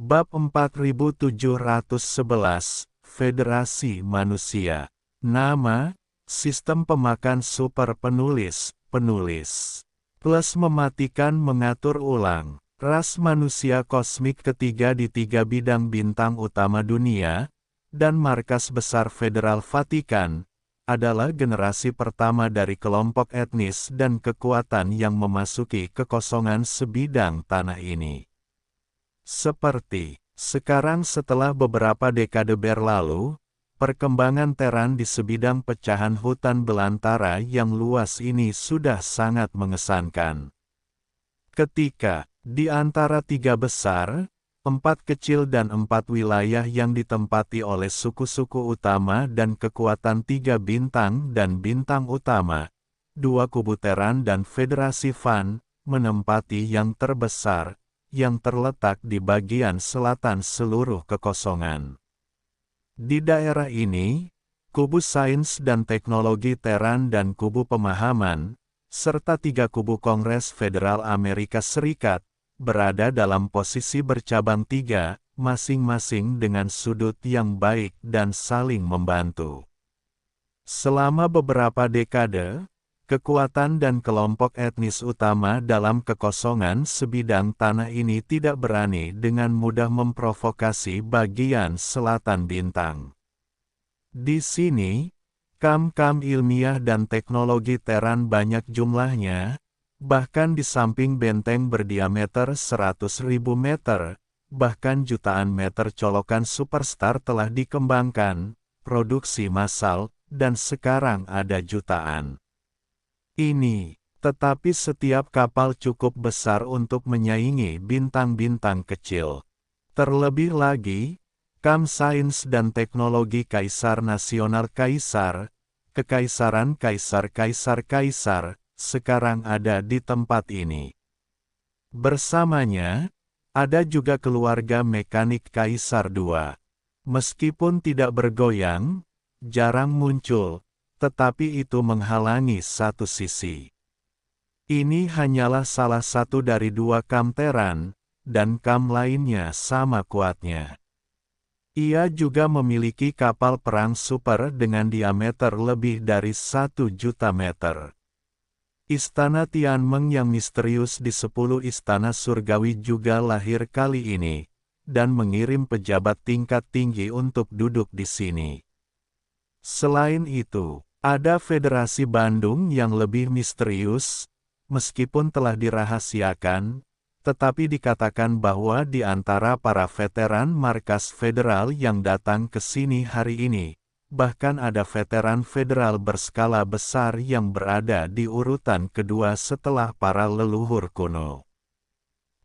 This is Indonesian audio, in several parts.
Bab 4711, Federasi Manusia. Nama, Sistem Pemakan Super Penulis, Penulis. Plus mematikan mengatur ulang. Ras manusia kosmik ketiga di tiga bidang bintang utama dunia, dan markas besar Federal Vatikan, adalah generasi pertama dari kelompok etnis dan kekuatan yang memasuki kekosongan sebidang tanah ini. Seperti sekarang setelah beberapa dekade berlalu, perkembangan Terran di sebidang pecahan hutan belantara yang luas ini sudah sangat mengesankan. Ketika, di antara tiga besar, empat kecil dan empat wilayah yang ditempati oleh suku-suku utama dan kekuatan tiga bintang dan bintang utama, dua kubu Terran dan Federasi Van, menempati yang terbesar, yang terletak di bagian selatan seluruh kekosongan. Di daerah ini, kubu sains dan teknologi Terran dan kubu pemahaman, serta tiga kubu Kongres Federal Amerika Serikat, berada dalam posisi bercabang tiga, masing-masing dengan sudut yang baik dan saling membantu. Selama beberapa dekade, kekuatan dan kelompok etnis utama dalam kekosongan sebidang tanah ini tidak berani dengan mudah memprovokasi bagian selatan bintang. Di sini, kam-kam ilmiah dan teknologi Terran banyak jumlahnya, bahkan di samping benteng berdiameter 100.000 meter, bahkan jutaan meter colokan superstar telah dikembangkan, produksi massal, dan sekarang ada jutaan. Ini, tetapi setiap kapal cukup besar untuk menyaingi bintang-bintang kecil. Terlebih lagi, kam sains dan teknologi Kaisar Nasional Kaisar, Kekaisaran Kaisar-Kaisar-Kaisar, sekarang ada di tempat ini. Bersamanya, ada juga keluarga mekanik Kaisar II. Meskipun tidak bergoyang, jarang muncul, tetapi itu menghalangi satu sisi. Ini hanyalah salah satu dari dua kam Terran, dan kam lainnya sama kuatnya. Ia juga memiliki kapal perang super dengan diameter lebih dari 1 juta meter. Istana Tianmeng yang misterius di 10 istana surgawi juga lahir kali ini, dan mengirim pejabat tingkat tinggi untuk duduk di sini. Selain itu, ada Federasi Bandung yang lebih misterius, meskipun telah dirahasiakan, tetapi dikatakan bahwa di antara para veteran markas federal yang datang ke sini hari ini, bahkan ada veteran federal berskala besar yang berada di urutan kedua setelah para leluhur kuno.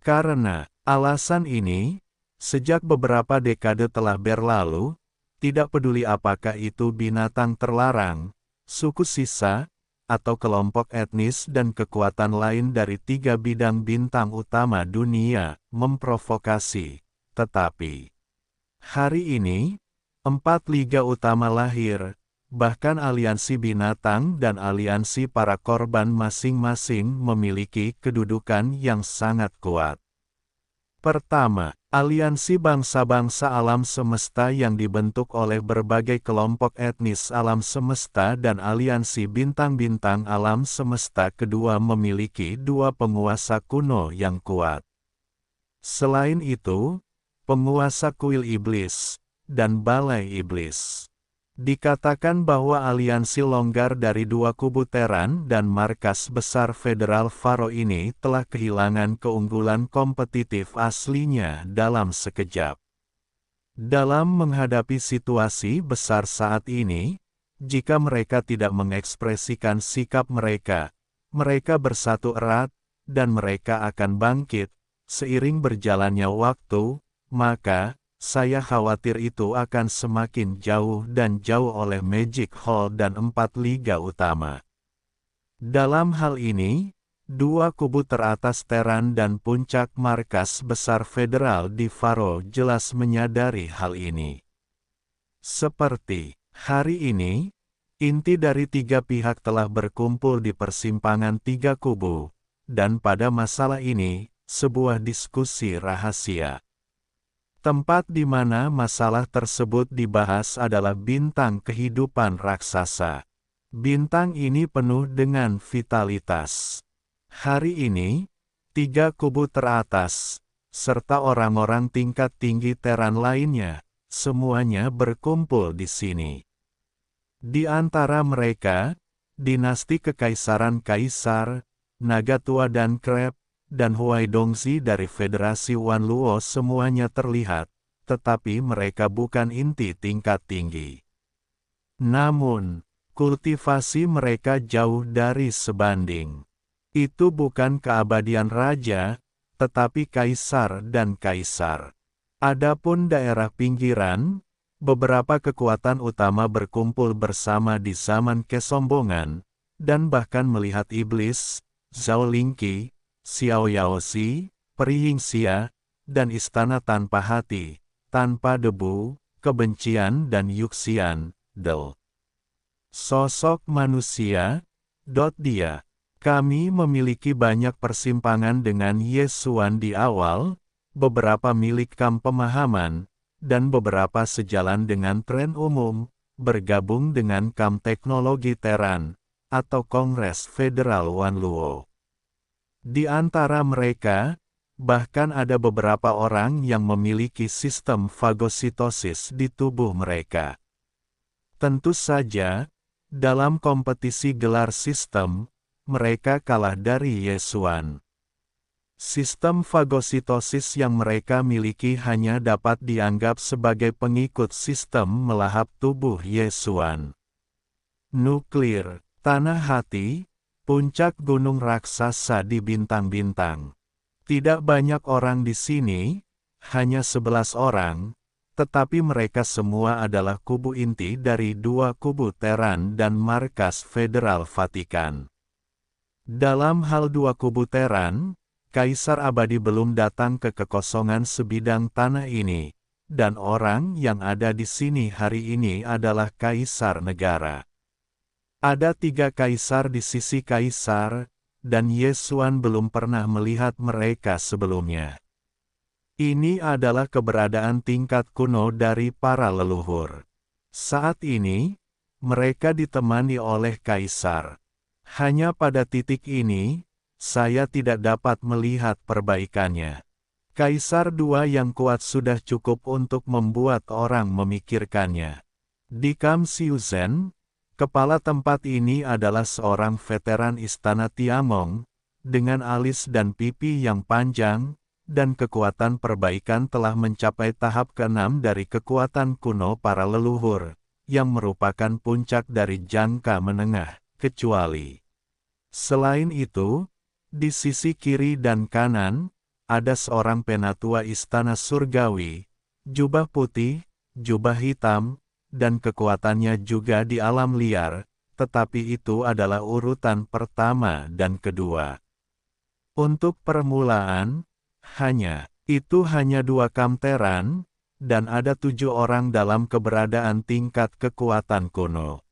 Karena alasan ini, sejak beberapa dekade telah berlalu, tidak peduli apakah itu binatang terlarang, suku sisa, atau kelompok etnis dan kekuatan lain dari tiga bidang bintang utama dunia, memprovokasi. Tetapi, hari ini, 4 liga utama lahir, bahkan aliansi binatang dan aliansi para korban masing-masing memiliki kedudukan yang sangat kuat. Pertama, aliansi bangsa-bangsa alam semesta yang dibentuk oleh berbagai kelompok etnis alam semesta dan aliansi bintang-bintang alam semesta kedua memiliki dua penguasa kuno yang kuat. Selain itu, penguasa kuil iblis, dan balai iblis. Dikatakan bahwa aliansi longgar dari dua kubu Terran dan markas besar Federal Faro ini telah kehilangan keunggulan kompetitif aslinya dalam sekejap. Dalam menghadapi situasi besar saat ini, jika mereka tidak mengekspresikan sikap mereka, mereka bersatu erat, dan mereka akan bangkit, seiring berjalannya waktu, maka, saya khawatir itu akan semakin jauh dan jauh oleh Magic Hall dan 4 liga utama. Dalam hal ini, dua kubu teratas Terran dan puncak markas besar federal di Faro jelas menyadari hal ini. Seperti hari ini, inti dari tiga pihak telah berkumpul di persimpangan tiga kubu, dan pada masalah ini, sebuah diskusi rahasia. Tempat di mana masalah tersebut dibahas adalah bintang kehidupan raksasa. Bintang ini penuh dengan vitalitas. Hari ini, 3 kubu teratas, serta orang-orang tingkat tinggi Teran lainnya, semuanya berkumpul di sini. Di antara mereka, dinasti Kekaisaran Kaisar, Naga Tua dan Kreb, dan Huai Dongzi dari Federasi Wanluo semuanya terlihat, tetapi mereka bukan inti tingkat tinggi. Namun, kultivasi mereka jauh dari sebanding. Itu bukan keabadian raja, tetapi kaisar dan kaisar. Adapun daerah pinggiran, beberapa kekuatan utama berkumpul bersama di zaman kesombongan, dan bahkan melihat iblis, Zhao Lingqi, Xiao Yaoxi, Peri Yingxia, dan istana tanpa hati, tanpa debu, kebencian dan Yuxian, Del. Sosok manusia, dia. Kami memiliki banyak persimpangan dengan Yesuan di awal, beberapa milik kam pemahaman, dan beberapa sejalan dengan tren umum, bergabung dengan kam teknologi Teran, atau Kongres Federal Wanluo. Di antara mereka, bahkan ada beberapa orang yang memiliki sistem fagositosis di tubuh mereka. Tentu saja, dalam kompetisi gelar sistem, mereka kalah dari Yesuan. Sistem fagositosis yang mereka miliki hanya dapat dianggap sebagai pengikut sistem melahap tubuh Yesuan. Nuklir, tanah hati, puncak gunung raksasa di bintang-bintang. Tidak banyak orang di sini, hanya 11 orang, tetapi mereka semua adalah kubu inti dari 2 kubu Teran dan markas Federal Vatikan. Dalam hal 2 kubu Teran, Kaisar Abadi belum datang ke kekosongan sebidang tanah ini, dan orang yang ada di sini hari ini adalah Kaisar Negara. Ada 3 kaisar di sisi kaisar, dan Yesuan belum pernah melihat mereka sebelumnya. Ini adalah keberadaan tingkat kuno dari para leluhur. Saat ini, mereka ditemani oleh kaisar. Hanya pada titik ini, saya tidak dapat melihat perbaikannya. Kaisar 2 yang kuat sudah cukup untuk membuat orang memikirkannya. Di Kam Siuzen, kepala tempat ini adalah seorang veteran istana Tiamong, dengan alis dan pipi yang panjang, dan kekuatan perbaikan telah mencapai tahap ke-6 dari kekuatan kuno para leluhur, yang merupakan puncak dari jangka menengah, kecuali. Selain itu, di sisi kiri dan kanan, ada seorang penatua istana surgawi, jubah putih, jubah hitam, dan kekuatannya juga di alam liar, tetapi itu adalah urutan pertama dan kedua. Untuk permulaan, itu hanya 2 kam Teran, dan ada 7 orang dalam keberadaan tingkat kekuatan kuno.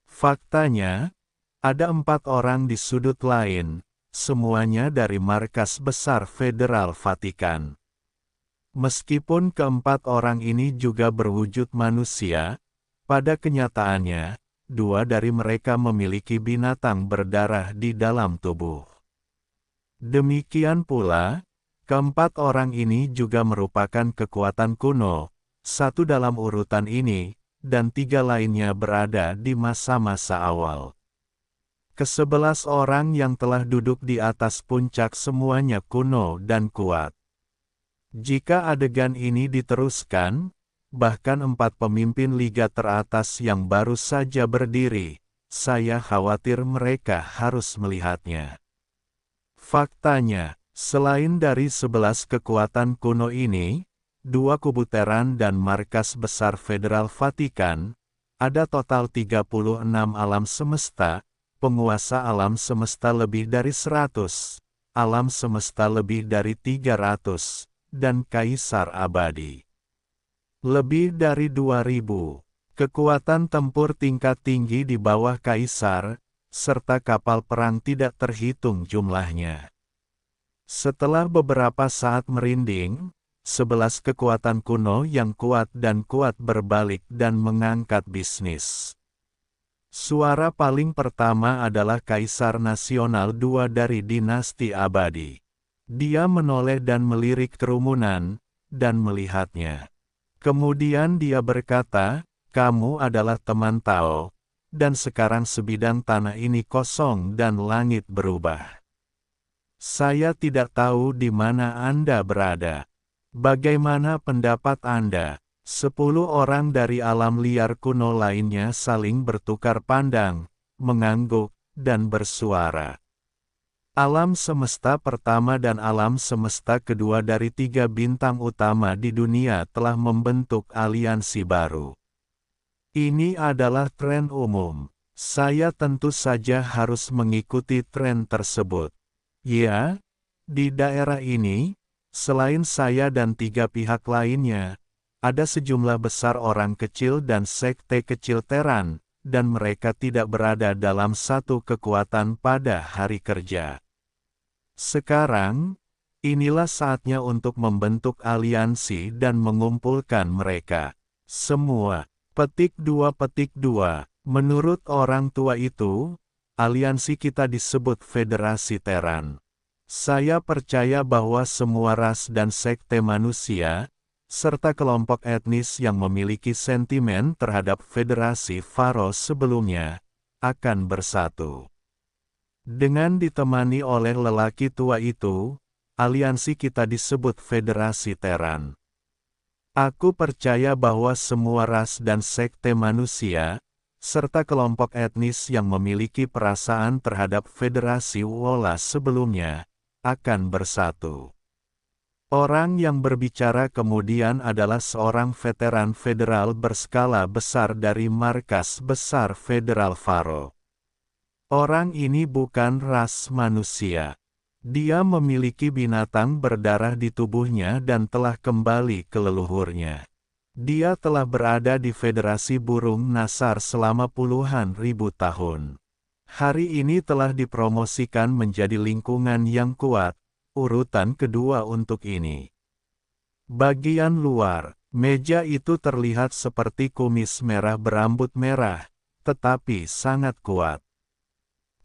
Faktanya, ada 4 orang di sudut lain, semuanya dari markas besar Federal Vatikan. Meskipun keempat orang ini juga berwujud manusia, pada kenyataannya, 2 dari mereka memiliki binatang berdarah di dalam tubuh. Demikian pula, keempat orang ini juga merupakan kekuatan kuno, 1 dalam urutan ini, dan 3 lainnya berada di masa-masa awal. Ke-11 orang yang telah duduk di atas puncak semuanya kuno dan kuat. Jika adegan ini diteruskan, bahkan 4 pemimpin liga teratas yang baru saja berdiri, saya khawatir mereka harus melihatnya. Faktanya, selain dari 11 kekuatan kuno ini, 2 kubu Teran dan markas besar Federal Vatikan, ada total 36 alam semesta, penguasa alam semesta lebih dari 100, alam semesta lebih dari 300, dan kaisar abadi. Lebih dari 2000, kekuatan tempur tingkat tinggi di bawah kaisar, serta kapal perang tidak terhitung jumlahnya. Setelah beberapa saat merinding, 11 kekuatan kuno yang kuat berbalik dan mengangkat bisnis. Suara paling pertama adalah Kaisar Nasional II dari dinasti abadi. Dia menoleh dan melirik kerumunan, dan melihatnya. Kemudian dia berkata, "Kamu adalah teman Tao, dan sekarang sebidang tanah ini kosong dan langit berubah. Saya tidak tahu di mana Anda berada. Bagaimana pendapat Anda?" 10 orang dari alam liar kuno lainnya saling bertukar pandang, mengangguk, dan bersuara. Alam semesta pertama dan alam semesta kedua dari 3 bintang utama di dunia telah membentuk aliansi baru. Ini adalah tren umum. Saya tentu saja harus mengikuti tren tersebut. Ya, di daerah ini, selain saya dan 3 pihak lainnya, ada sejumlah besar orang kecil dan sekte kecil Teran, dan mereka tidak berada dalam satu kekuatan pada hari kerja. Sekarang, inilah saatnya untuk membentuk aliansi dan mengumpulkan mereka. Semua. Petik 2. Menurut orang tua itu, aliansi kita disebut Federasi Teran. Saya percaya bahwa semua ras dan sekte manusia, serta kelompok etnis yang memiliki sentimen terhadap Federasi Faro sebelumnya, akan bersatu. Dengan ditemani oleh lelaki tua itu, aliansi kita disebut Federasi Teran. Aku percaya bahwa semua ras dan sekte manusia, serta kelompok etnis yang memiliki perasaan terhadap Federasi Wola sebelumnya, akan bersatu. Orang yang berbicara kemudian adalah seorang veteran federal berskala besar dari markas besar Federal Faro. Orang ini bukan ras manusia. Dia memiliki binatang berdarah di tubuhnya dan telah kembali ke leluhurnya. Dia telah berada di Federasi Burung Nasar selama puluhan ribu tahun. Hari ini telah dipromosikan menjadi lingkungan yang kuat, urutan kedua untuk ini. Bagian luar, meja itu terlihat seperti kumis merah berambut merah, tetapi sangat kuat.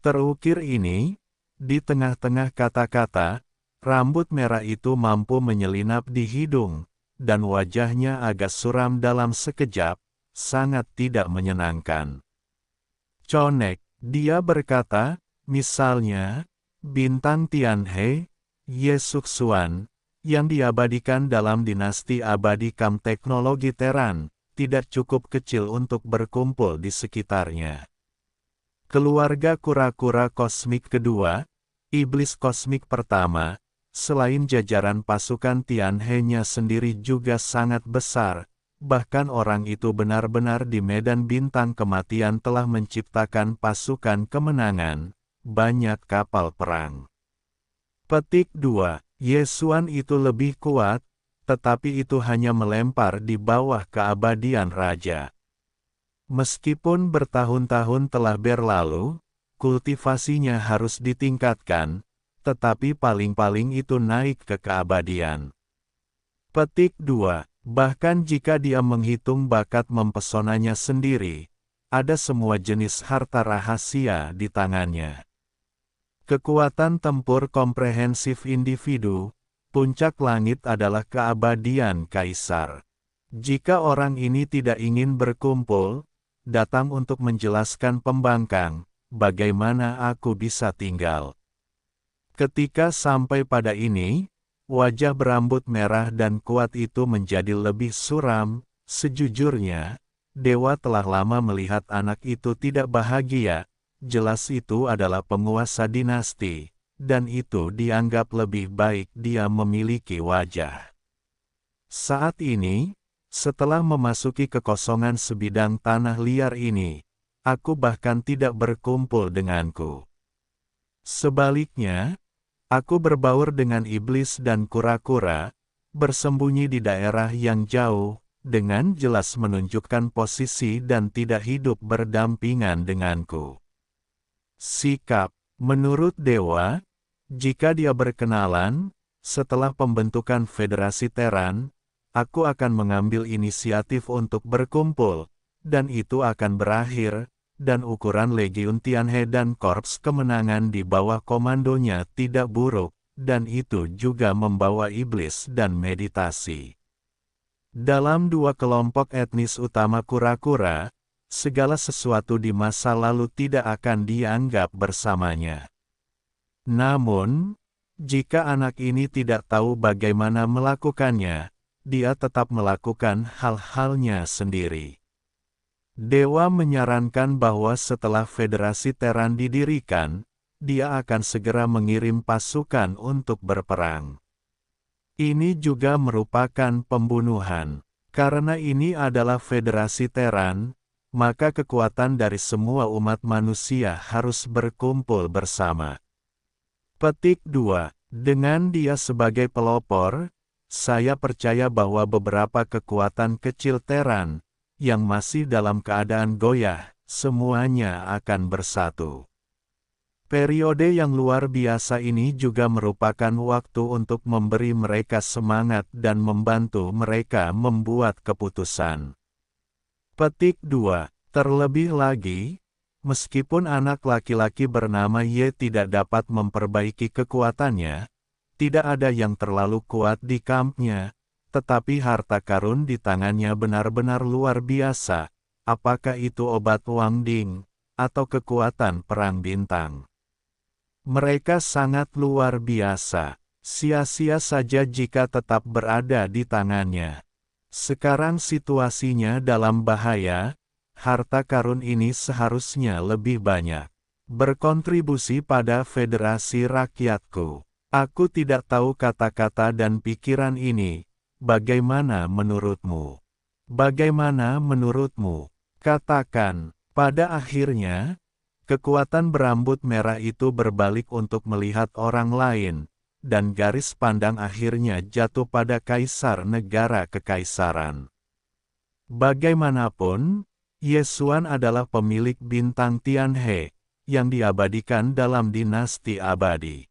Terukir ini, di tengah-tengah kata-kata, rambut merah itu mampu menyelinap di hidung, dan wajahnya agak suram dalam sekejap, sangat tidak menyenangkan. Conek, dia berkata, misalnya, bintang Tianhe, Yesuksuan, yang diabadikan dalam dinasti abadi Kam teknologi Teran, tidak cukup kecil untuk berkumpul di sekitarnya. Keluarga kura-kura kosmik kedua, iblis kosmik pertama, selain jajaran pasukan Tianhe-nya sendiri juga sangat besar, bahkan orang itu benar-benar di medan bintang kematian telah menciptakan pasukan kemenangan, banyak kapal perang. Petik 2. Yesuan itu lebih kuat, tetapi itu hanya melempar di bawah keabadian raja. Meskipun bertahun-tahun telah berlalu, kultivasinya harus ditingkatkan, tetapi paling-paling itu naik ke keabadian. Petik 2. Bahkan jika dia menghitung bakat mempesonanya sendiri, ada semua jenis harta rahasia di tangannya. Kekuatan tempur komprehensif individu, puncak langit adalah keabadian kaisar. Jika orang ini tidak ingin berkumpul, datang untuk menjelaskan pembangkang, bagaimana aku bisa tinggal. Ketika sampai pada ini, wajah berambut merah dan kuat itu menjadi lebih suram. Sejujurnya, dewa telah lama melihat anak itu tidak bahagia. Jelas itu adalah penguasa dinasti, dan itu dianggap lebih baik dia memiliki wajah. Saat ini, setelah memasuki kekosongan sebidang tanah liar ini, aku bahkan tidak berkumpul denganku. Sebaliknya, aku berbaur dengan iblis dan kura-kura, bersembunyi di daerah yang jauh, dengan jelas menunjukkan posisi dan tidak hidup berdampingan denganku. Sikap, menurut dewa, jika dia berkenalan, setelah pembentukan Federasi Terran, aku akan mengambil inisiatif untuk berkumpul, dan itu akan berakhir, dan ukuran Legiun Tianhe dan Korps Kemenangan di bawah komandonya tidak buruk, dan itu juga membawa iblis dan meditasi. Dalam dua kelompok etnis utama kura-kura, segala sesuatu di masa lalu tidak akan dianggap bersamanya. Namun, jika anak ini tidak tahu bagaimana melakukannya, dia tetap melakukan hal-halnya sendiri. Dewa menyarankan bahwa setelah Federasi Terran didirikan, dia akan segera mengirim pasukan untuk berperang. Ini juga merupakan pembunuhan. Karena ini adalah Federasi Terran, maka kekuatan dari semua umat manusia harus berkumpul bersama. Petik 2. Dengan dia sebagai pelopor, saya percaya bahwa beberapa kekuatan kecil Terran, yang masih dalam keadaan goyah, semuanya akan bersatu. Periode yang luar biasa ini juga merupakan waktu untuk memberi mereka semangat dan membantu mereka membuat keputusan. Petik 2. Terlebih lagi, meskipun anak laki-laki bernama Ye tidak dapat memperbaiki kekuatannya, tidak ada yang terlalu kuat di kampnya, tetapi harta karun di tangannya benar-benar luar biasa, apakah itu obat Wang Ding, atau kekuatan perang bintang. Mereka sangat luar biasa. Sia-sia saja jika tetap berada di tangannya. Sekarang situasinya dalam bahaya, harta karun ini seharusnya lebih banyak berkontribusi pada federasi rakyatku. Aku tidak tahu kata-kata dan pikiran ini. Bagaimana menurutmu? Bagaimana menurutmu? Katakan, pada akhirnya, kekuatan berambut merah itu berbalik untuk melihat orang lain, dan garis pandang akhirnya jatuh pada kaisar negara kekaisaran. Bagaimanapun, Yesuan adalah pemilik bintang Tianhe, yang diabadikan dalam dinasti abadi.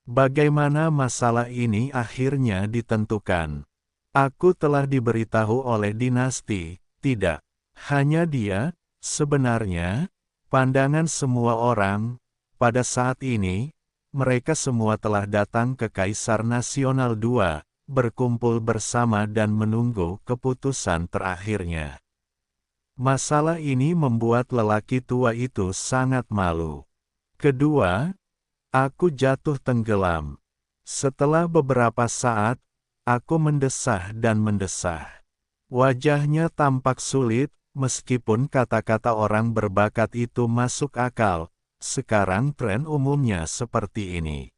Bagaimana masalah ini akhirnya ditentukan? Aku telah diberitahu oleh dinasti, tidak hanya dia, sebenarnya, pandangan semua orang, pada saat ini, mereka semua telah datang ke Kaisar Nasional II, berkumpul bersama dan menunggu keputusan terakhirnya. Masalah ini membuat lelaki tua itu sangat malu. Kedua, aku jatuh tenggelam. Setelah beberapa saat, aku mendesah dan mendesah. Wajahnya tampak sulit, meskipun kata-kata orang berbakat itu masuk akal, sekarang tren umumnya seperti ini.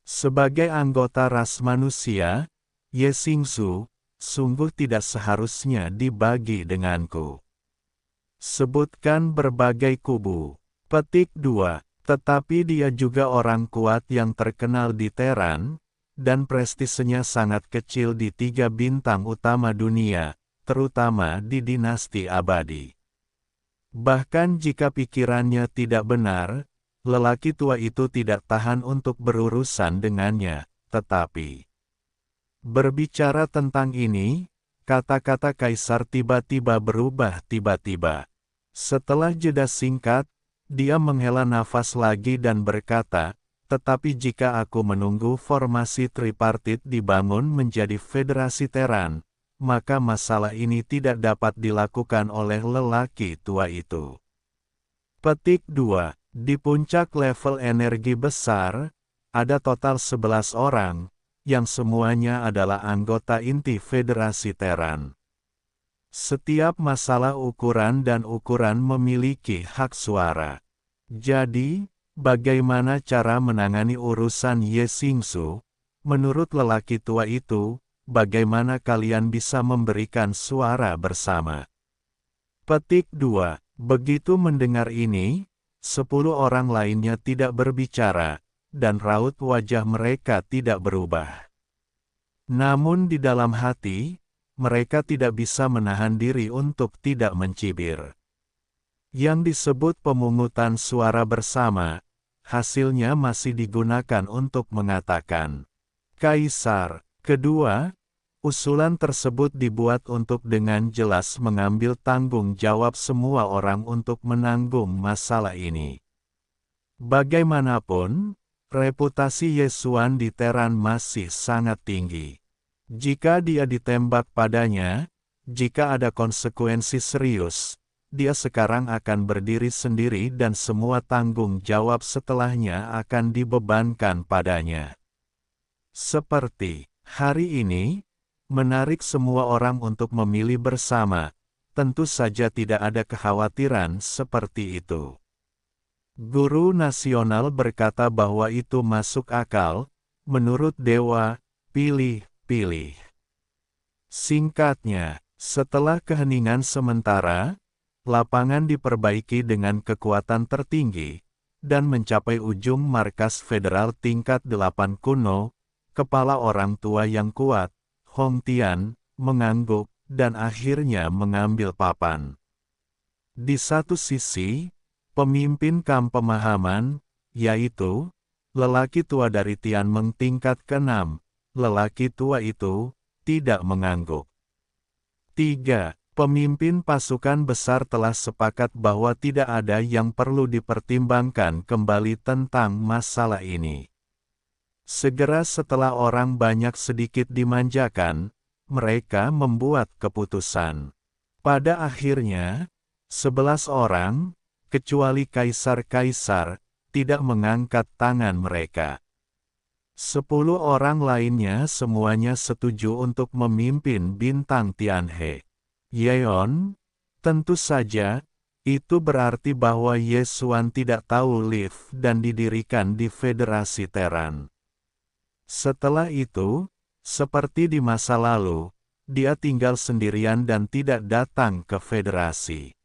Sebagai anggota ras manusia, Ye Xingsu, sungguh tidak seharusnya dibagi denganku. Sebutkan berbagai kubu. Petik 2. Tetapi dia juga orang kuat yang terkenal di Teran, dan prestisenya sangat kecil di 3 bintang utama dunia, terutama di dinasti abadi. Bahkan jika pikirannya tidak benar, lelaki tua itu tidak tahan untuk berurusan dengannya, tetapi berbicara tentang ini, kata-kata kaisar tiba-tiba berubah tiba-tiba. Setelah jeda singkat, dia menghela nafas lagi dan berkata, tetapi jika aku menunggu formasi tripartit dibangun menjadi Federasi Teran, maka masalah ini tidak dapat dilakukan oleh lelaki tua itu. Petik 2. Di puncak level energi besar, ada total 11 orang, yang semuanya adalah anggota inti Federasi Teran. Setiap masalah ukuran dan ukuran memiliki hak suara. Jadi, bagaimana cara menangani urusan Ye Xingsu? Menurut lelaki tua itu, bagaimana kalian bisa memberikan suara bersama? Petik 2. Begitu mendengar ini, 10 orang lainnya tidak berbicara, dan raut wajah mereka tidak berubah. Namun di dalam hati, mereka tidak bisa menahan diri untuk tidak mencibir. Yang disebut pemungutan suara bersama, hasilnya masih digunakan untuk mengatakan, Kaisar. Kedua, usulan tersebut dibuat untuk dengan jelas mengambil tanggung jawab semua orang untuk menanggung masalah ini. Bagaimanapun, reputasi Yesuan di Teran masih sangat tinggi. Jika dia ditembak padanya, jika ada konsekuensi serius, dia sekarang akan berdiri sendiri dan semua tanggung jawab setelahnya akan dibebankan padanya. Seperti hari ini, menarik semua orang untuk memilih bersama, tentu saja tidak ada kekhawatiran seperti itu. Guru nasional berkata bahwa itu masuk akal, menurut Dewa, pilih. Singkatnya, setelah keheningan sementara, lapangan diperbaiki dengan kekuatan tertinggi, dan mencapai ujung markas federal tingkat 8 kuno, kepala orang tua yang kuat, Hong Tian, mengangguk, dan akhirnya mengambil papan. Di satu sisi, pemimpin kamp pemahaman, yaitu, lelaki tua dari Tianmeng tingkat ke-6, lelaki tua itu, tidak mengangguk. 3. Pemimpin pasukan besar telah sepakat bahwa tidak ada yang perlu dipertimbangkan kembali tentang masalah ini. Segera setelah orang banyak sedikit dimanjakan, mereka membuat keputusan. Pada akhirnya, 11 orang, kecuali kaisar-kaisar, tidak mengangkat tangan mereka. 10 orang lainnya semuanya setuju untuk memimpin bintang Tianhe. Yeon, tentu saja, itu berarti bahwa Yesuan tidak tahu live dan didirikan di Federasi Teran. Setelah itu, seperti di masa lalu, dia tinggal sendirian dan tidak datang ke federasi.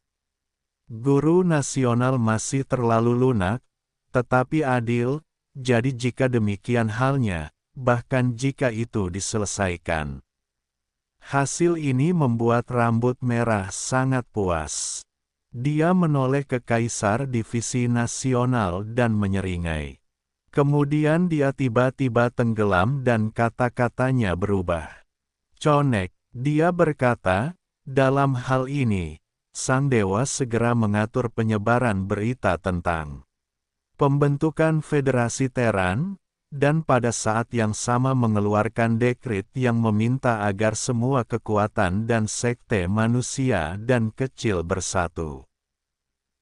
Guru nasional masih terlalu lunak, tetapi adil. Jadi jika demikian halnya, bahkan jika itu diselesaikan. Hasil ini membuat rambut merah sangat puas. Dia menoleh ke kaisar divisi nasional dan menyeringai. Kemudian dia tiba-tiba tenggelam dan kata-katanya berubah. Conek, dia berkata, dalam hal ini, sang dewa segera mengatur penyebaran berita tentang pembentukan Federasi Teran, dan pada saat yang sama mengeluarkan dekret yang meminta agar semua kekuatan dan sekte manusia dan kecil bersatu.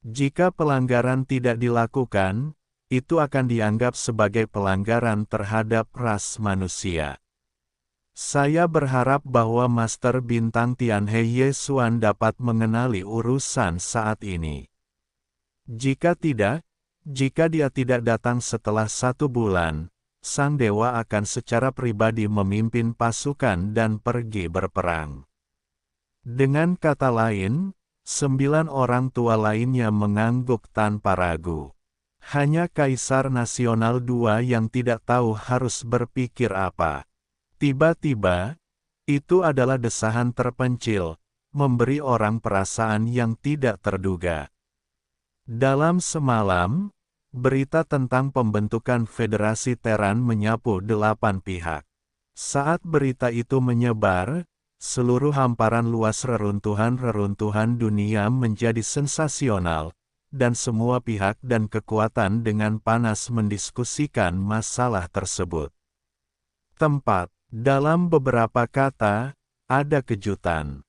Jika pelanggaran tidak dilakukan, itu akan dianggap sebagai pelanggaran terhadap ras manusia. Saya berharap bahwa Master Bintang Tianhe Yesuan dapat mengenali urusan saat ini. Jika tidak, jika dia tidak datang setelah 1 bulan, sang dewa akan secara pribadi memimpin pasukan dan pergi berperang. Dengan kata lain, 9 orang tua lainnya mengangguk tanpa ragu. Hanya Kaisar Nasional 2 yang tidak tahu harus berpikir apa. Tiba-tiba, itu adalah desahan terpencil, memberi orang perasaan yang tidak terduga. Dalam semalam, berita tentang pembentukan Federasi Teran menyapu 8 pihak. Saat berita itu menyebar, seluruh hamparan luas reruntuhan-reruntuhan dunia menjadi sensasional, dan semua pihak dan kekuatan dengan panas mendiskusikan masalah tersebut. Tempat, dalam beberapa kata, ada kejutan.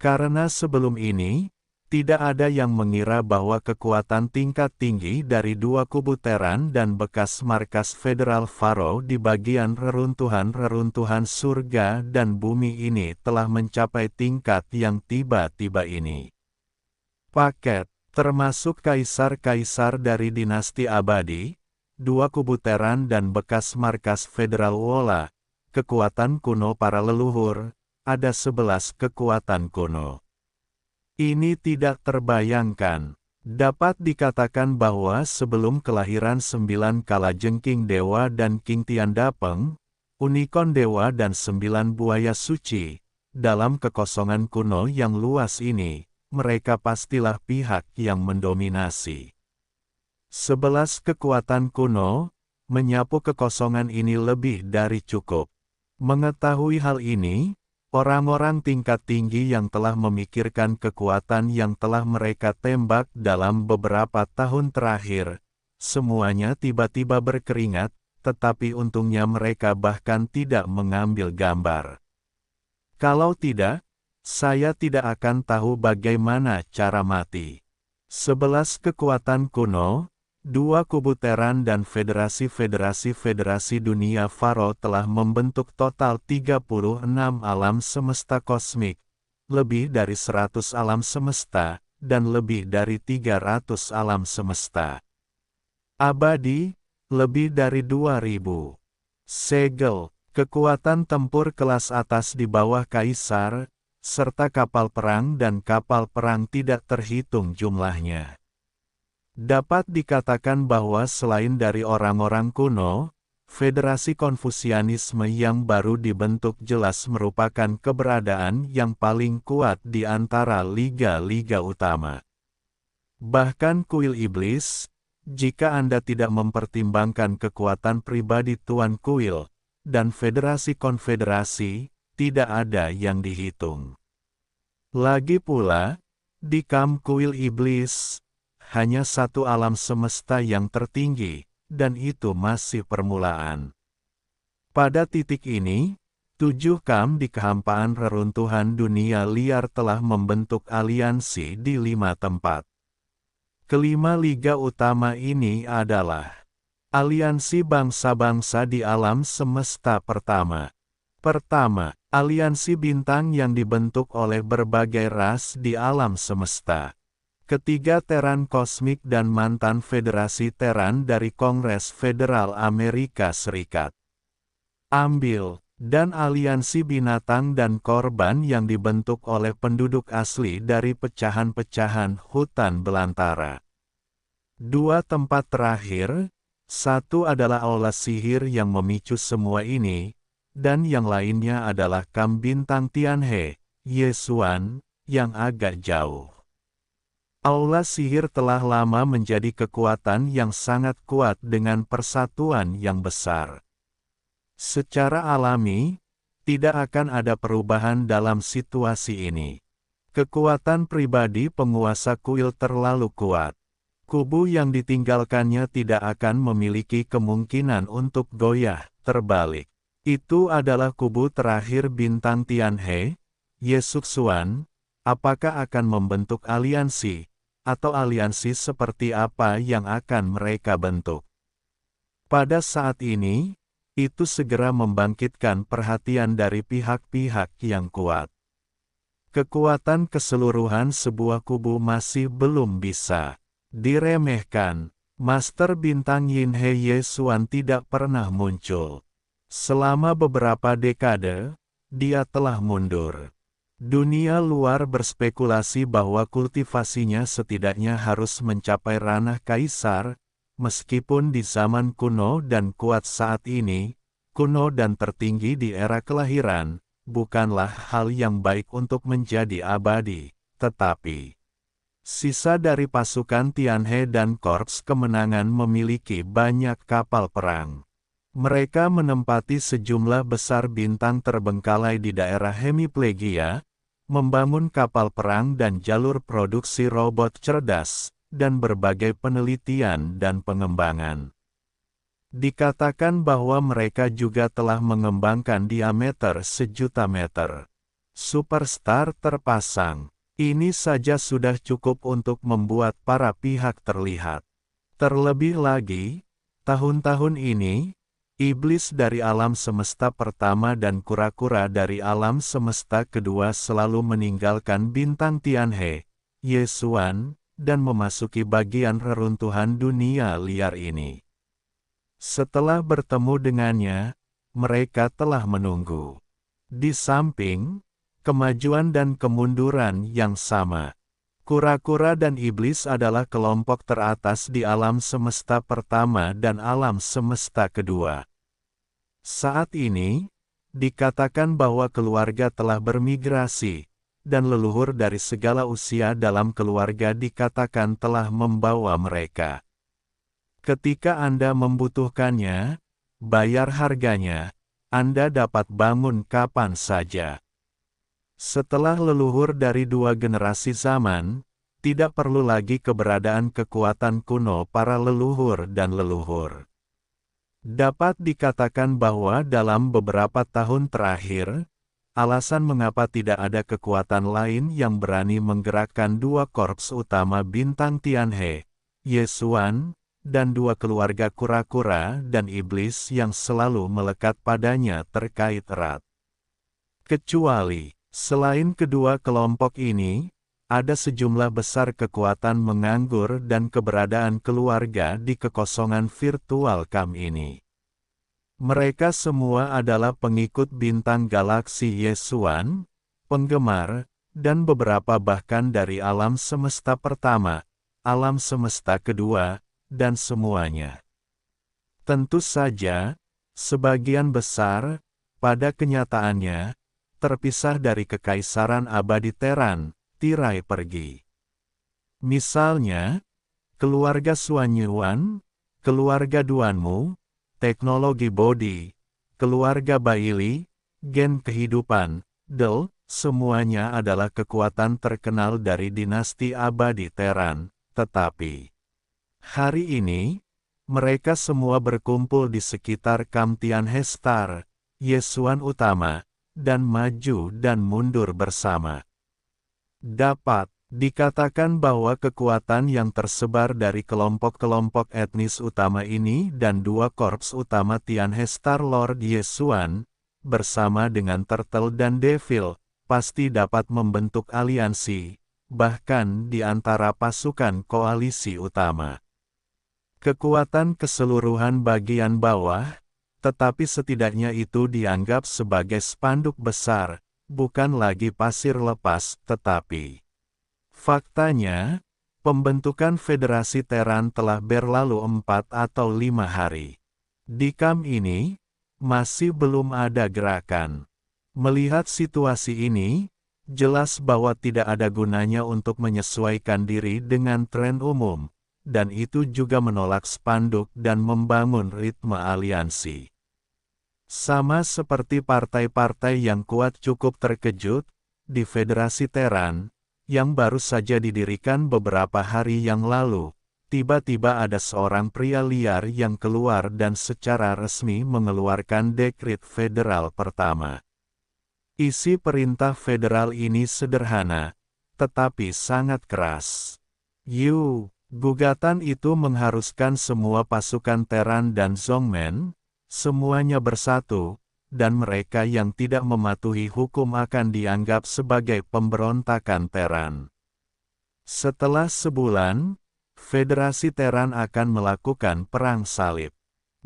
Karena sebelum ini, tidak ada yang mengira bahwa kekuatan tingkat tinggi dari 2 kubu Teran dan bekas markas Federal Faro di bagian reruntuhan-reruntuhan surga dan bumi ini telah mencapai tingkat yang tiba-tiba ini. Paket, termasuk kaisar-kaisar dari dinasti abadi, 2 kubu Teran dan bekas markas Federal Wola, kekuatan kuno para leluhur, ada 11 kekuatan kuno. Ini tidak terbayangkan. Dapat dikatakan bahwa sebelum kelahiran 9 kalajengking dewa dan King Tiandapeng, unicorn dewa dan 9 buaya suci, dalam kekosongan kuno yang luas ini, mereka pastilah pihak yang mendominasi. 11 kekuatan kuno, menyapu kekosongan ini lebih dari cukup. Mengetahui hal ini, orang-orang tingkat tinggi yang telah memikirkan kekuatan yang telah mereka tembak dalam beberapa tahun terakhir, semuanya tiba-tiba berkeringat, tetapi untungnya mereka bahkan tidak mengambil gambar. Kalau tidak, saya tidak akan tahu bagaimana cara mati. 11 kekuatan kuno, 2 kubu Teran dan federasi-federasi dunia Faro telah membentuk total 36 alam semesta kosmik, lebih dari 100 alam semesta, dan lebih dari 300 alam semesta abadi, lebih dari 2000 segel, kekuatan tempur kelas atas di bawah kaisar, serta kapal perang dan kapal perang tidak terhitung jumlahnya. Dapat dikatakan bahwa selain dari orang-orang kuno, Federasi Konfusianisme yang baru dibentuk jelas merupakan keberadaan yang paling kuat di antara liga-liga utama. Bahkan kuil iblis, jika Anda tidak mempertimbangkan kekuatan pribadi Tuan Kuil, dan Federasi Konfederasi, tidak ada yang dihitung. Lagi pula, di kamp kuil iblis, hanya satu alam semesta yang tertinggi, dan itu masih permulaan. Pada titik ini, 7 kamp di kehampaan reruntuhan dunia liar telah membentuk aliansi di 5 tempat. Kelima liga utama ini adalah aliansi bangsa-bangsa di alam semesta pertama. Pertama, aliansi bintang yang dibentuk oleh berbagai ras di alam semesta. Ketiga, Teran Kosmik dan mantan Federasi Teran dari Kongres Federal Amerika Serikat. Ambil, dan aliansi binatang dan korban yang dibentuk oleh penduduk asli dari pecahan-pecahan hutan belantara. 2 tempat terakhir, satu adalah aula sihir yang memicu semua ini, dan yang lainnya adalah kamp bintang Tianhe, Yesuan, yang agak jauh. Aula sihir telah lama menjadi kekuatan yang sangat kuat dengan persatuan yang besar. Secara alami, tidak akan ada perubahan dalam situasi ini. Kekuatan pribadi penguasa kuil terlalu kuat. Kubu yang ditinggalkannya tidak akan memiliki kemungkinan untuk goyah, terbalik. Itu adalah kubu terakhir bintang Tianhe, Yesuan, apakah akan membentuk aliansi, atau aliansi seperti apa yang akan mereka bentuk. Pada saat ini, itu segera membangkitkan perhatian dari pihak-pihak yang kuat. Kekuatan keseluruhan sebuah kubu masih belum bisa diremehkan. Master bintang Yinhe Yesuan tidak pernah muncul. Selama beberapa dekade, dia telah mundur. Dunia luar berspekulasi bahwa kultivasinya setidaknya harus mencapai ranah kaisar, meskipun di zaman kuno dan kuat saat ini, kuno dan tertinggi di era kelahiran, bukanlah hal yang baik untuk menjadi abadi, tetapi sisa dari pasukan Tianhe dan Korps Kemenangan memiliki banyak kapal perang. Mereka menempati sejumlah besar bintang terbengkalai di daerah Hemiplegia, membangun kapal perang dan jalur produksi robot cerdas, dan berbagai penelitian dan pengembangan. Dikatakan bahwa mereka juga telah mengembangkan diameter 1.000.000 meter. Superstar terpasang. Ini saja sudah cukup untuk membuat para pihak terlihat. Terlebih lagi, tahun-tahun ini, iblis dari alam semesta pertama dan kura-kura dari alam semesta kedua selalu meninggalkan bintang Tianhe, Yesuan, dan memasuki bagian reruntuhan dunia liar ini. Setelah bertemu dengannya, mereka telah menunggu. Di samping kemajuan dan kemunduran yang sama, kura-kura dan iblis adalah kelompok teratas di alam semesta pertama dan alam semesta kedua. Saat ini, dikatakan bahwa keluarga telah bermigrasi, dan leluhur dari segala usia dalam keluarga dikatakan telah membawa mereka Ketika Anda membutuhkannya, bayar harganya, Anda dapat bangun kapan saja. Setelah leluhur dari 2 generasi zaman, tidak perlu lagi keberadaan kekuatan kuno para leluhur dan leluhur. Dapat dikatakan bahwa dalam beberapa tahun terakhir, alasan mengapa tidak ada kekuatan lain yang berani menggerakkan 2 korps utama bintang Tianhe, Yesuan, dan 2 keluarga kura-kura dan iblis yang selalu melekat padanya terkait erat. Kecuali, selain kedua kelompok ini, ada sejumlah besar kekuatan menganggur dan keberadaan keluarga di kekosongan virtual KAM ini. Mereka semua adalah pengikut bintang galaksi Yesuan, penggemar, dan beberapa bahkan dari alam semesta pertama, alam semesta kedua, dan semuanya. Tentu saja, sebagian besar, pada kenyataannya, terpisah dari kekaisaran abadi Terran, tirai pergi. Misalnya, keluarga Suanyuan, keluarga Duanmu, teknologi Bodi, keluarga Baili, gen kehidupan, Del, semuanya adalah kekuatan terkenal dari dinasti abadi Terran, tetapi hari ini, mereka semua berkumpul di sekitar KAM Tianhe Star, Yesuan utama, dan maju dan mundur bersama. Dapat dikatakan bahwa kekuatan yang tersebar dari kelompok-kelompok etnis utama ini dan 2 korps utama Tianhe Star Lord Yesuan, bersama dengan Turtle dan Devil, pasti dapat membentuk aliansi, bahkan di antara pasukan koalisi utama. Kekuatan keseluruhan bagian bawah, tetapi setidaknya itu dianggap sebagai spanduk besar, bukan lagi pasir lepas, tetapi faktanya, pembentukan Federasi Terran telah berlalu 4 atau 5 hari. Di KAM ini, masih belum ada gerakan. Melihat situasi ini, jelas bahwa tidak ada gunanya untuk menyesuaikan diri dengan tren umum, dan itu juga menolak spanduk dan membangun ritme aliansi. Sama seperti partai-partai yang kuat cukup terkejut, di Federasi Terran, yang baru saja didirikan beberapa hari yang lalu, tiba-tiba ada seorang pria liar yang keluar dan secara resmi mengeluarkan dekret federal pertama. Isi perintah federal ini sederhana, tetapi sangat keras. Gugatan itu mengharuskan semua pasukan Terran dan Zongmen, semuanya bersatu, dan mereka yang tidak mematuhi hukum akan dianggap sebagai pemberontakan Terran. Setelah sebulan, Federasi Terran akan melakukan perang salib.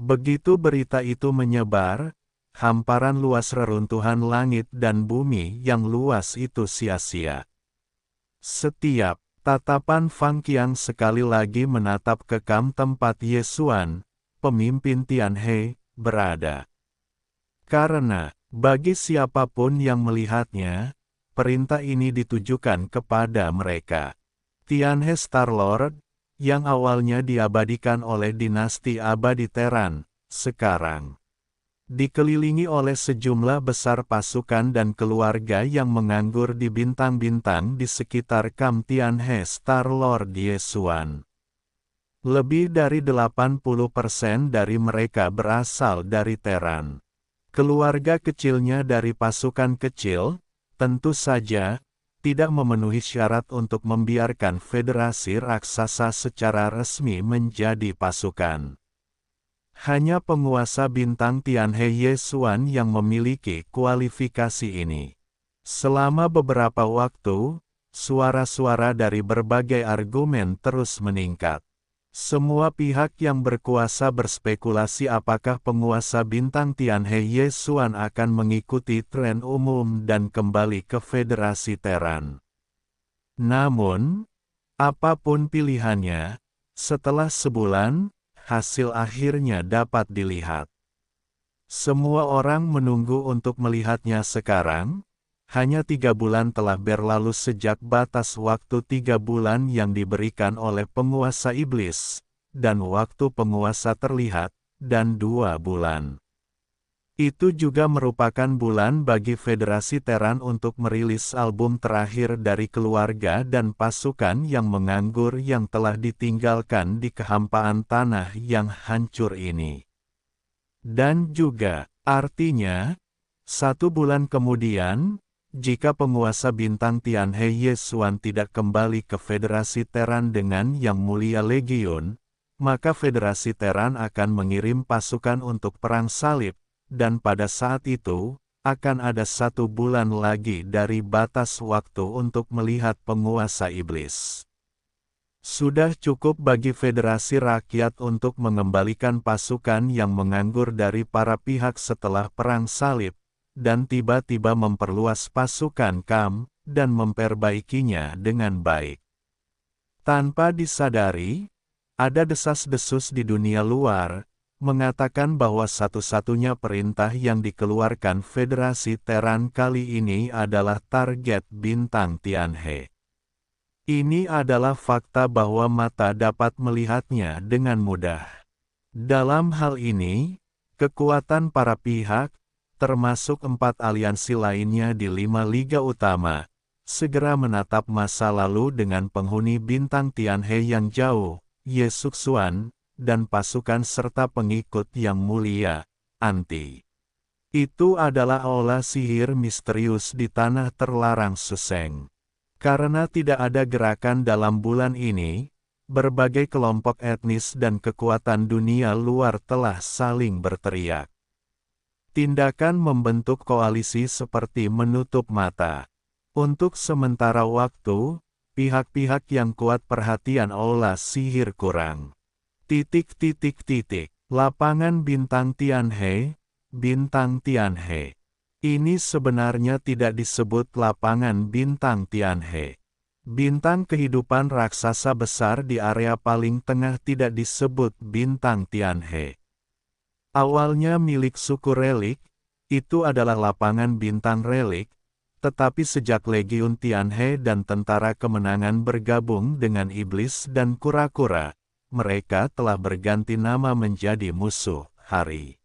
Begitu berita itu menyebar, hamparan luas reruntuhan langit dan bumi yang luas itu sia-sia. Setiap tatapan Fang Qiang sekali lagi menatap ke KAM tempat Yesuan, pemimpin Tianhe, berada. Karena, bagi siapapun yang melihatnya, perintah ini ditujukan kepada mereka. Tianhe Star Lord, yang awalnya diabadikan oleh dinasti abadi Terran, sekarang dikelilingi oleh sejumlah besar pasukan dan keluarga yang menganggur di bintang-bintang di sekitar KAM Tianhe Star Lord Yesuan. Lebih dari 80% dari mereka berasal dari Terran. Keluarga kecilnya dari pasukan kecil, tentu saja, tidak memenuhi syarat untuk membiarkan federasi raksasa secara resmi menjadi pasukan. Hanya penguasa bintang Tianhe Yesuan yang memiliki kualifikasi ini. Selama beberapa waktu, suara-suara dari berbagai argumen terus meningkat. Semua pihak yang berkuasa berspekulasi apakah penguasa bintang Tianhe Yesuan akan mengikuti tren umum dan kembali ke Federasi Terran. Namun, apapun pilihannya, setelah sebulan, hasil akhirnya dapat dilihat. Semua orang menunggu untuk melihatnya sekarang. Hanya 3 bulan telah berlalu sejak batas waktu 3 bulan yang diberikan oleh penguasa iblis, dan waktu penguasa terlihat, dan 2 bulan. Itu juga merupakan bulan bagi Federasi Terran untuk merilis album terakhir dari keluarga dan pasukan yang menganggur yang telah ditinggalkan di kehampaan tanah yang hancur ini. Dan juga, artinya, 1 bulan kemudian, jika penguasa bintang Tianhe Yesuan tidak kembali ke Federasi Terran dengan Yang Mulia Legiun, maka Federasi Terran akan mengirim pasukan untuk perang salib, dan pada saat itu, akan ada 1 bulan lagi dari batas waktu untuk melihat penguasa iblis. Sudah cukup bagi Federasi Rakyat untuk mengembalikan pasukan yang menganggur dari para pihak setelah perang salib, dan tiba-tiba memperluas pasukan KAM, dan memperbaikinya dengan baik. Tanpa disadari, ada desas-desus di dunia luar, mengatakan bahwa satu-satunya perintah yang dikeluarkan Federasi Terran kali ini adalah target bintang Tianhe. Ini adalah fakta bahwa mata dapat melihatnya dengan mudah. Dalam hal ini, kekuatan para pihak, termasuk 4 aliansi lainnya di 5 liga utama, segera menatap masa lalu dengan penghuni bintang Tianhe yang jauh, Ye Suxuan, dan pasukan serta pengikut yang mulia, Anti. Itu adalah olah sihir misterius di tanah terlarang Suseng. Karena tidak ada gerakan dalam bulan ini, berbagai kelompok etnis dan kekuatan dunia luar telah saling berteriak. Tindakan membentuk koalisi seperti menutup mata. Untuk sementara waktu, pihak-pihak yang kuat perhatian olah sihir kurang. Lapangan bintang Tianhe, bintang Tianhe. Ini sebenarnya tidak disebut lapangan bintang Tianhe. Bintang kehidupan raksasa besar di area paling tengah tidak disebut bintang Tianhe. Awalnya milik suku Relik, itu adalah lapangan bintang Relik, tetapi sejak Legiun Tianhe dan Tentara Kemenangan bergabung dengan Iblis dan Kura-Kura, mereka telah berganti nama menjadi musuh hari.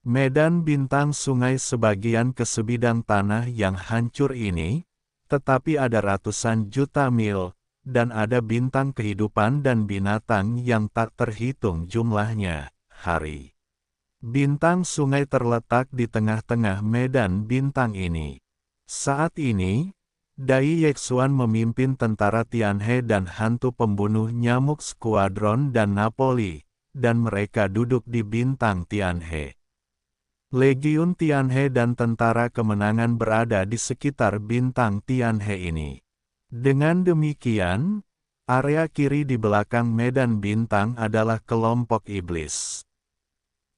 Medan bintang sungai sebagian ke sebidang tanah yang hancur ini, tetapi ada ratusan juta mil, dan ada bintang kehidupan dan binatang yang tak terhitung jumlahnya, hari. Bintang sungai terletak di tengah-tengah medan bintang ini. Saat ini, Dai Yexuan memimpin tentara Tianhe dan hantu pembunuh nyamuk skuadron dan Napoli, dan mereka duduk di bintang Tianhe. Legiun Tianhe dan Tentara Kemenangan berada di sekitar bintang Tianhe ini. Dengan demikian, area kiri di belakang medan bintang adalah kelompok iblis.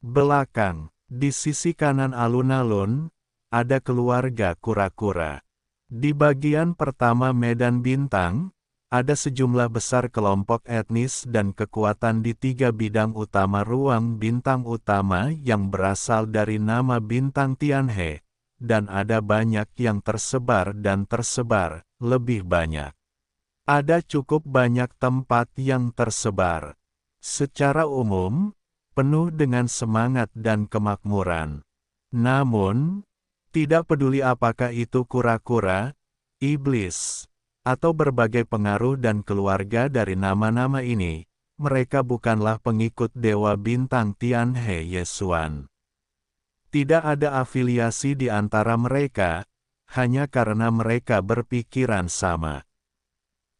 Belakang, di sisi kanan alun-alun, ada keluarga kura-kura. Di bagian pertama medan bintang, ada sejumlah besar kelompok etnis dan kekuatan di 3 bidang utama ruang bintang utama yang berasal dari nama bintang Tianhe, dan ada banyak yang tersebar dan tersebar, lebih banyak. Ada cukup banyak tempat yang tersebar. Secara umum, penuh dengan semangat dan kemakmuran. Namun, tidak peduli apakah itu kura-kura, iblis, atau berbagai pengaruh dan keluarga dari nama-nama ini, mereka bukanlah pengikut Dewa Bintang Tianhe Yesuan. Tidak ada afiliasi di antara mereka, hanya karena mereka berpikiran sama.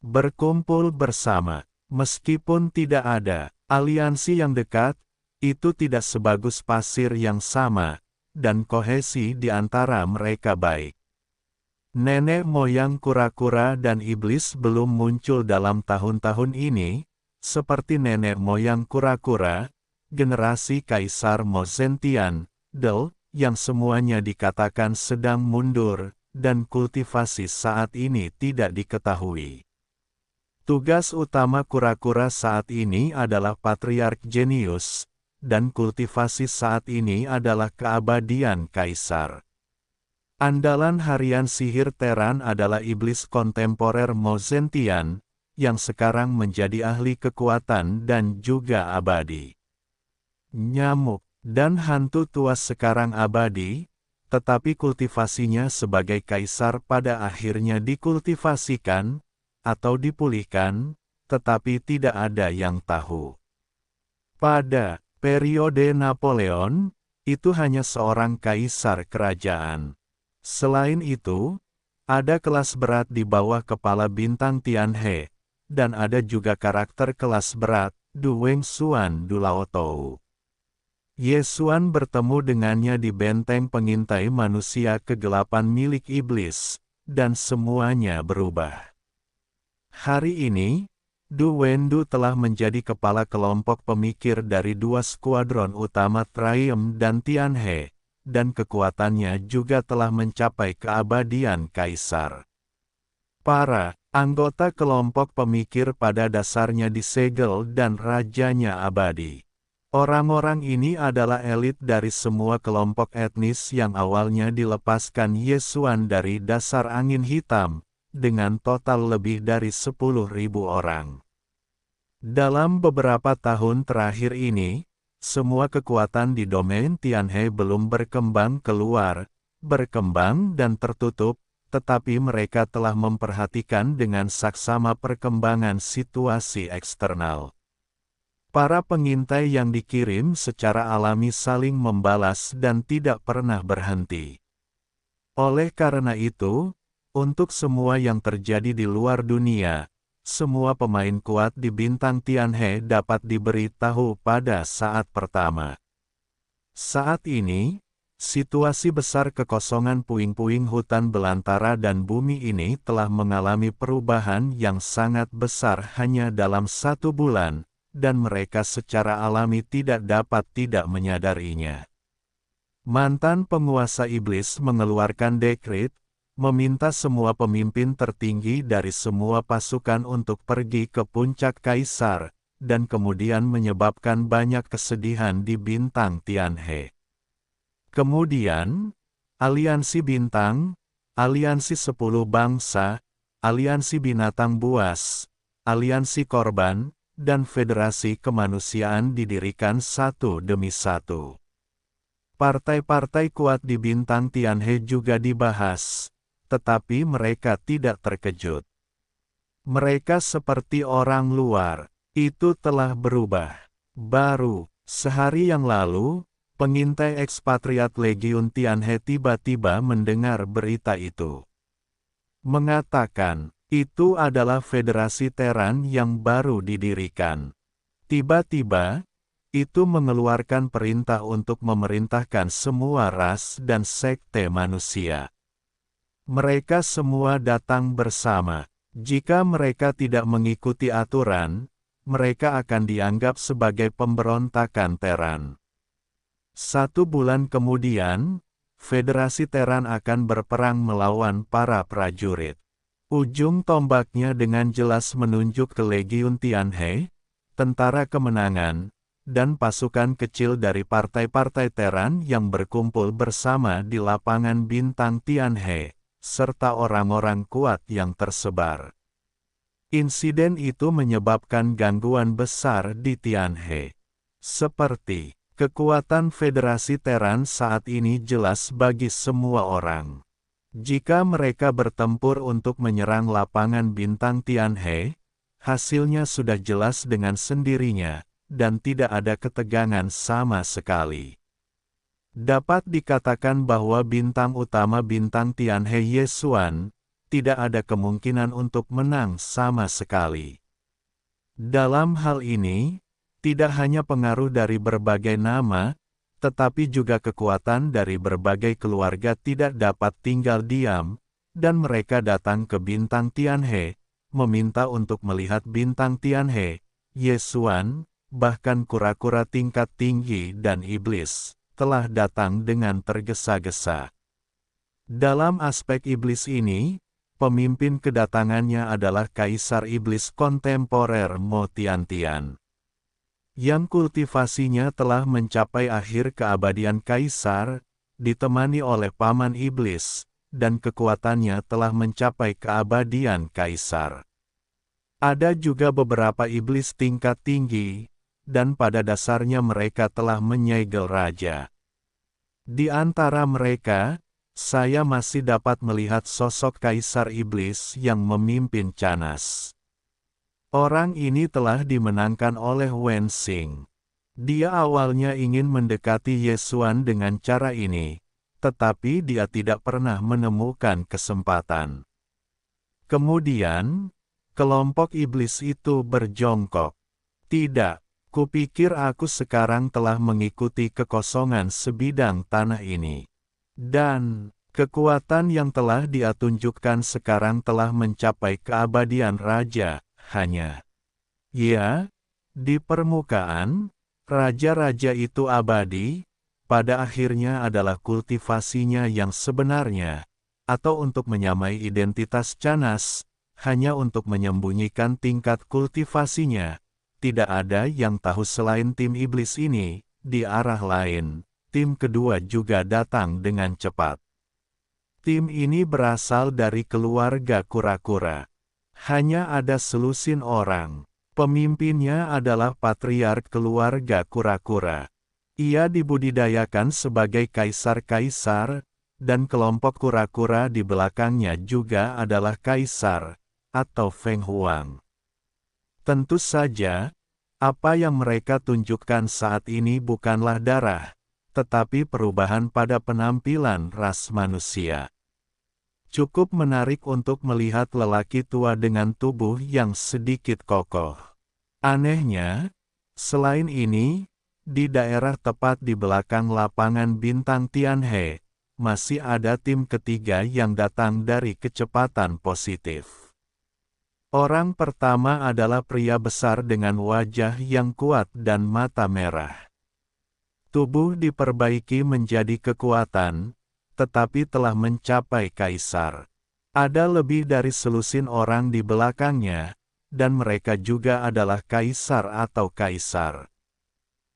Berkumpul bersama, meskipun tidak ada aliansi yang dekat, itu tidak sebagus pasir yang sama, dan kohesi di antara mereka baik. Nenek moyang kura-kura dan iblis belum muncul dalam tahun-tahun ini, seperti nenek moyang kura-kura, generasi Kaisar Mozentian, Del, yang semuanya dikatakan sedang mundur, dan kultivasi saat ini tidak diketahui. Tugas utama kura-kura saat ini adalah Patriark Genius, dan kultivasi saat ini adalah keabadian Kaisar. Andalan harian sihir Terran adalah iblis kontemporer Mozentian, yang sekarang menjadi ahli kekuatan dan juga abadi. Nyamuk dan hantu tuas sekarang abadi, tetapi kultivasinya sebagai kaisar pada akhirnya dikultivasikan, atau dipulihkan, tetapi tidak ada yang tahu. Pada periode Napoleon, itu hanya seorang kaisar kerajaan. Selain itu, ada kelas berat di bawah kepala bintang Tianhe, dan ada juga karakter kelas berat, Du Wengsuan Du Laotou. Ye Xuan bertemu dengannya di benteng pengintai manusia kegelapan milik iblis, dan semuanya berubah. Hari ini, Du Wendu telah menjadi kepala kelompok pemikir dari dua skuadron utama Triumph dan Tianhe, dan kekuatannya juga telah mencapai keabadian kaisar. Para anggota kelompok pemikir pada dasarnya disegel dan rajanya abadi. Orang-orang ini adalah elit dari semua kelompok etnis yang awalnya dilepaskan Ye Xuan dari dasar angin hitam, dengan total lebih dari 10.000 orang. Dalam beberapa tahun terakhir ini, semua kekuatan di domain Tianhe belum berkembang keluar, berkembang dan tertutup, tetapi mereka telah memperhatikan dengan saksama perkembangan situasi eksternal. Para pengintai yang dikirim secara alami saling membalas dan tidak pernah berhenti. Oleh karena itu, untuk semua yang terjadi di luar dunia, semua pemain kuat di bintang Tianhe dapat diberi tahu pada saat pertama. Saat ini, situasi besar kekosongan puing-puing hutan belantara dan bumi ini telah mengalami perubahan yang sangat besar hanya dalam 1 bulan, dan mereka secara alami tidak dapat tidak menyadarinya. Mantan penguasa iblis mengeluarkan dekret, meminta semua pemimpin tertinggi dari semua pasukan untuk pergi ke puncak kaisar, dan kemudian menyebabkan banyak kesedihan di bintang Tianhe. Kemudian, Aliansi Bintang, Aliansi 10 Bangsa, Aliansi Binatang Buas, Aliansi Korban, dan Federasi Kemanusiaan didirikan satu demi satu. Partai-partai kuat di bintang Tianhe juga dibahas, tetapi mereka tidak terkejut. Mereka seperti orang luar, itu telah berubah. Baru sehari yang lalu, pengintai ekspatriat Legiun Tianhe tiba-tiba mendengar berita itu. Mengatakan, itu adalah Federasi Teran yang baru didirikan. Tiba-tiba, itu mengeluarkan perintah untuk memerintahkan semua ras dan sekte manusia. Mereka semua datang bersama. Jika mereka tidak mengikuti aturan, mereka akan dianggap sebagai pemberontakan Teran. 1 bulan kemudian, Federasi Teran akan berperang melawan para prajurit. Ujung tombaknya dengan jelas menunjuk ke Legiun Tianhe, tentara kemenangan, dan pasukan kecil dari partai-partai Teran yang berkumpul bersama di lapangan bintang Tianhe, serta orang-orang kuat yang tersebar. Insiden itu menyebabkan gangguan besar di Tianhe. Seperti kekuatan Federasi Teran saat ini jelas bagi semua orang. Jika mereka bertempur untuk menyerang lapangan bintang Tianhe, hasilnya sudah jelas dengan sendirinya, dan tidak ada ketegangan sama sekali. Dapat dikatakan bahwa bintang utama bintang Tianhe Ye Xuan, tidak ada kemungkinan untuk menang sama sekali. Dalam hal ini, tidak hanya pengaruh dari berbagai nama, tetapi juga kekuatan dari berbagai keluarga tidak dapat tinggal diam, dan mereka datang ke bintang Tianhe, meminta untuk melihat bintang Tianhe, Ye Xuan, bahkan kura-kura tingkat tinggi dan iblis, telah datang dengan tergesa-gesa. Dalam aspek iblis ini, pemimpin kedatangannya adalah Kaisar Iblis kontemporer Mo Tiantian, yang kultivasinya telah mencapai akhir keabadian kaisar, ditemani oleh paman iblis, dan kekuatannya telah mencapai keabadian kaisar. Ada juga beberapa iblis tingkat tinggi, dan pada dasarnya mereka telah menyegel raja. Di antara mereka, saya masih dapat melihat sosok kaisar iblis yang memimpin Canas. Orang ini telah dimenangkan oleh Wen Xing. Dia awalnya ingin mendekati Yesuan dengan cara ini, tetapi dia tidak pernah menemukan kesempatan. Kemudian, kelompok iblis itu berjongkok. Tidak, kupikir aku sekarang telah mengikuti kekosongan sebidang tanah ini. Dan, kekuatan yang telah dia tunjukkan sekarang telah mencapai keabadian raja, hanya. Ya, di permukaan, raja-raja itu abadi, pada akhirnya adalah kultivasinya yang sebenarnya, atau untuk menyamai identitas Canas, hanya untuk menyembunyikan tingkat kultivasinya. Tidak ada yang tahu selain tim iblis ini. Di arah lain, tim kedua juga datang dengan cepat. Tim ini berasal dari keluarga kura-kura. Hanya ada selusin orang. Pemimpinnya adalah patriark keluarga kura-kura. Ia dibudidayakan sebagai kaisar-kaisar, dan kelompok kura-kura di belakangnya juga adalah kaisar, atau Feng Huang. Tentu saja, apa yang mereka tunjukkan saat ini bukanlah darah, tetapi perubahan pada penampilan ras manusia. Cukup menarik untuk melihat lelaki tua dengan tubuh yang sedikit kokoh. Anehnya, selain ini, di daerah tepat di belakang lapangan bintang Tianhe, masih ada tim ketiga yang datang dari kecepatan positif. Orang pertama adalah pria besar dengan wajah yang kuat dan mata merah. Tubuh diperbaiki menjadi kekuatan, tetapi telah mencapai kaisar. Ada lebih dari selusin orang di belakangnya, dan mereka juga adalah kaisar atau kaisar.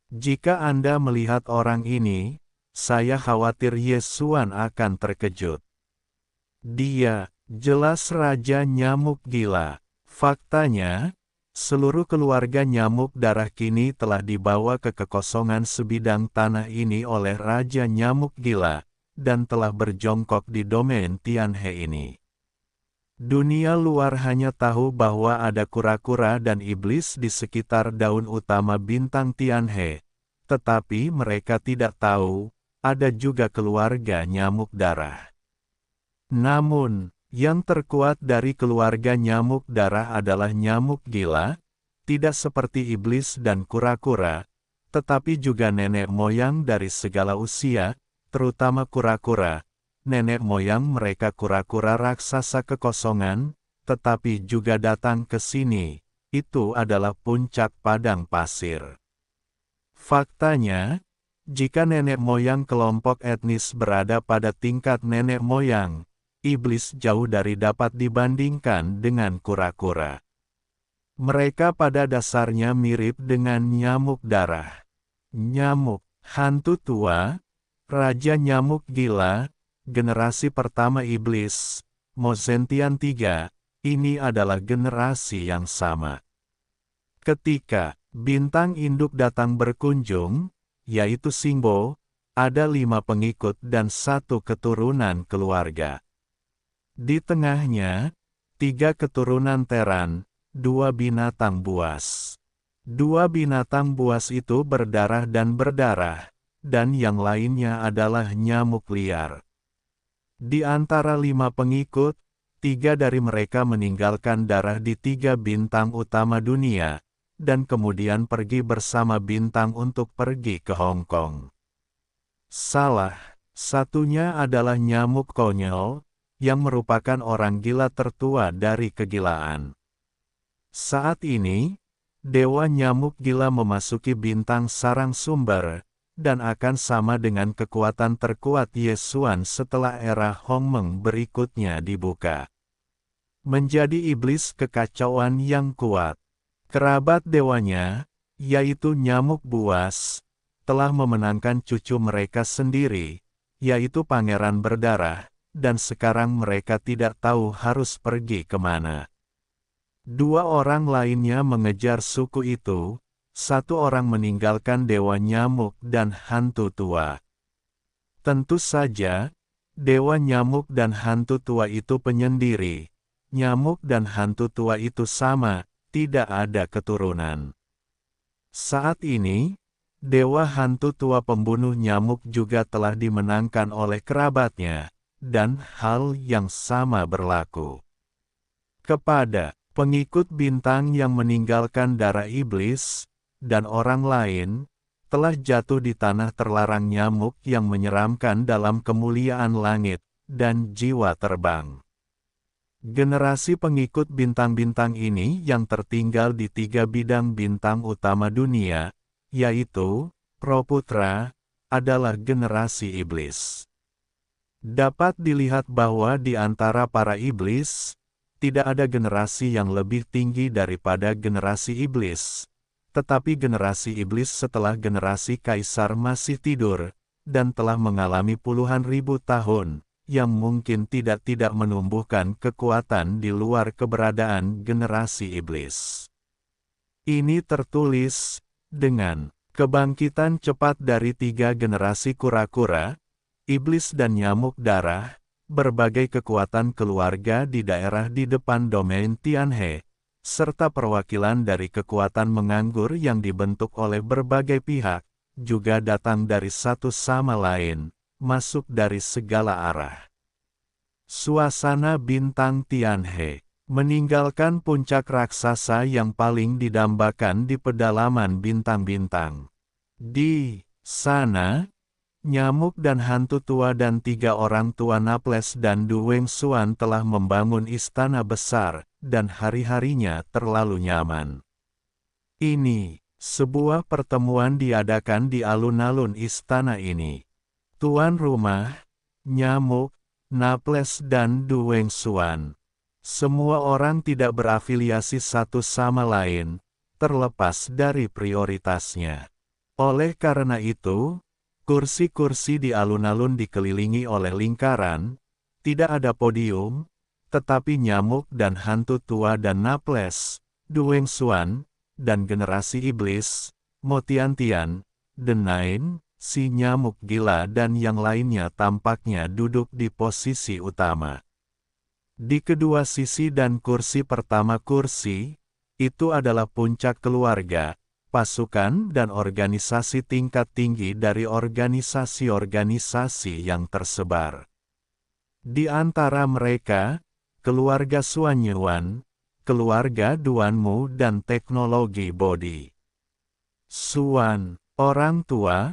Jika Anda melihat orang ini, saya khawatir Yesuan akan terkejut. Dia, jelas Raja Nyamuk Gila. Faktanya, seluruh keluarga nyamuk darah kini telah dibawa ke kekosongan sebidang tanah ini oleh Raja Nyamuk Gila, dan telah berjongkok di domain Tianhe ini. Dunia luar hanya tahu bahwa ada kura-kura dan iblis di sekitar daun utama bintang Tianhe, tetapi mereka tidak tahu, ada juga keluarga nyamuk darah. Namun, yang terkuat dari keluarga nyamuk darah adalah nyamuk gila, tidak seperti iblis dan kura-kura, tetapi juga nenek moyang dari segala usia, terutama kura-kura. Nenek moyang mereka kura-kura raksasa kekosongan, tetapi juga datang ke sini. Itu adalah puncak padang pasir. Faktanya, jika nenek moyang kelompok etnis berada pada tingkat nenek moyang, iblis jauh dari dapat dibandingkan dengan kura-kura. Mereka pada dasarnya mirip dengan nyamuk darah. Nyamuk, hantu tua, raja nyamuk gila, generasi pertama iblis, Mozentian III, ini adalah generasi yang sama. Ketika bintang induk datang berkunjung, yaitu Singbo, ada 5 pengikut dan 1 keturunan keluarga. Di tengahnya, 3 keturunan teran, 2 binatang buas. 2 binatang buas itu berdarah, dan yang lainnya adalah nyamuk liar. Di antara 5 pengikut, 3 dari mereka meninggalkan darah di 3 bintang utama dunia, dan kemudian pergi bersama bintang untuk pergi ke Hong Kong. Salah satunya adalah nyamuk konyol, yang merupakan orang gila tertua dari kegilaan. Saat ini, Dewa Nyamuk Gila memasuki bintang sarang sumber, dan akan sama dengan kekuatan terkuat Yesuan setelah era Hongmeng berikutnya dibuka. Menjadi iblis kekacauan yang kuat. Kerabat dewanya, yaitu nyamuk buas, telah memenangkan cucu mereka sendiri, yaitu pangeran berdarah, dan sekarang mereka tidak tahu harus pergi kemana. Dua orang lainnya mengejar suku itu, satu orang meninggalkan dewa nyamuk dan hantu tua. Tentu saja, dewa nyamuk dan hantu tua itu penyendiri. Nyamuk dan hantu tua itu sama, tidak ada keturunan. Saat ini, dewa hantu tua pembunuh nyamuk juga telah dimenangkan oleh kerabatnya, dan hal yang sama berlaku kepada pengikut bintang yang meninggalkan darah iblis, dan orang lain, telah jatuh di tanah terlarang nyamuk yang menyeramkan dalam kemuliaan langit, dan jiwa terbang. Generasi pengikut bintang-bintang ini yang tertinggal di tiga bidang bintang utama dunia, yaitu, Roh Putra, adalah generasi iblis. Dapat dilihat bahwa di antara para iblis, tidak ada generasi yang lebih tinggi daripada generasi iblis. Tetapi generasi iblis setelah generasi kaisar masih tidur, dan telah mengalami puluhan ribu tahun, yang mungkin tidak menumbuhkan kekuatan di luar keberadaan generasi iblis. Ini tertulis, dengan kebangkitan cepat dari tiga generasi kura-kura, iblis dan nyamuk darah, berbagai kekuatan keluarga di daerah di depan domain Tianhe, serta perwakilan dari kekuatan menganggur yang dibentuk oleh berbagai pihak, juga datang dari satu sama lain, masuk dari segala arah. Suasana bintang Tianhe, meninggalkan puncak raksasa yang paling didambakan di pedalaman bintang-bintang. Di sana, nyamuk dan hantu tua dan tiga orang tua Naples dan Du Wengsuan telah membangun istana besar, dan hari-harinya terlalu nyaman. Ini, sebuah pertemuan diadakan di alun-alun istana ini. Tuan rumah, nyamuk, Naples dan Du Wengsuan. Semua orang tidak berafiliasi satu sama lain, terlepas dari prioritasnya. Oleh karena itu, kursi-kursi di alun-alun dikelilingi oleh lingkaran, tidak ada podium, tetapi nyamuk dan hantu tua dan Naples, Du Wengsuan, dan generasi iblis, Mo Tiantian, The Nine, si nyamuk gila dan yang lainnya tampaknya duduk di posisi utama. Di kedua sisi dan kursi pertama kursi, itu adalah puncak keluarga, pasukan dan organisasi tingkat tinggi dari organisasi-organisasi yang tersebar. Di antara mereka, keluarga Suanyuan, keluarga Duanmu dan teknologi Bodi. Suan, orang tua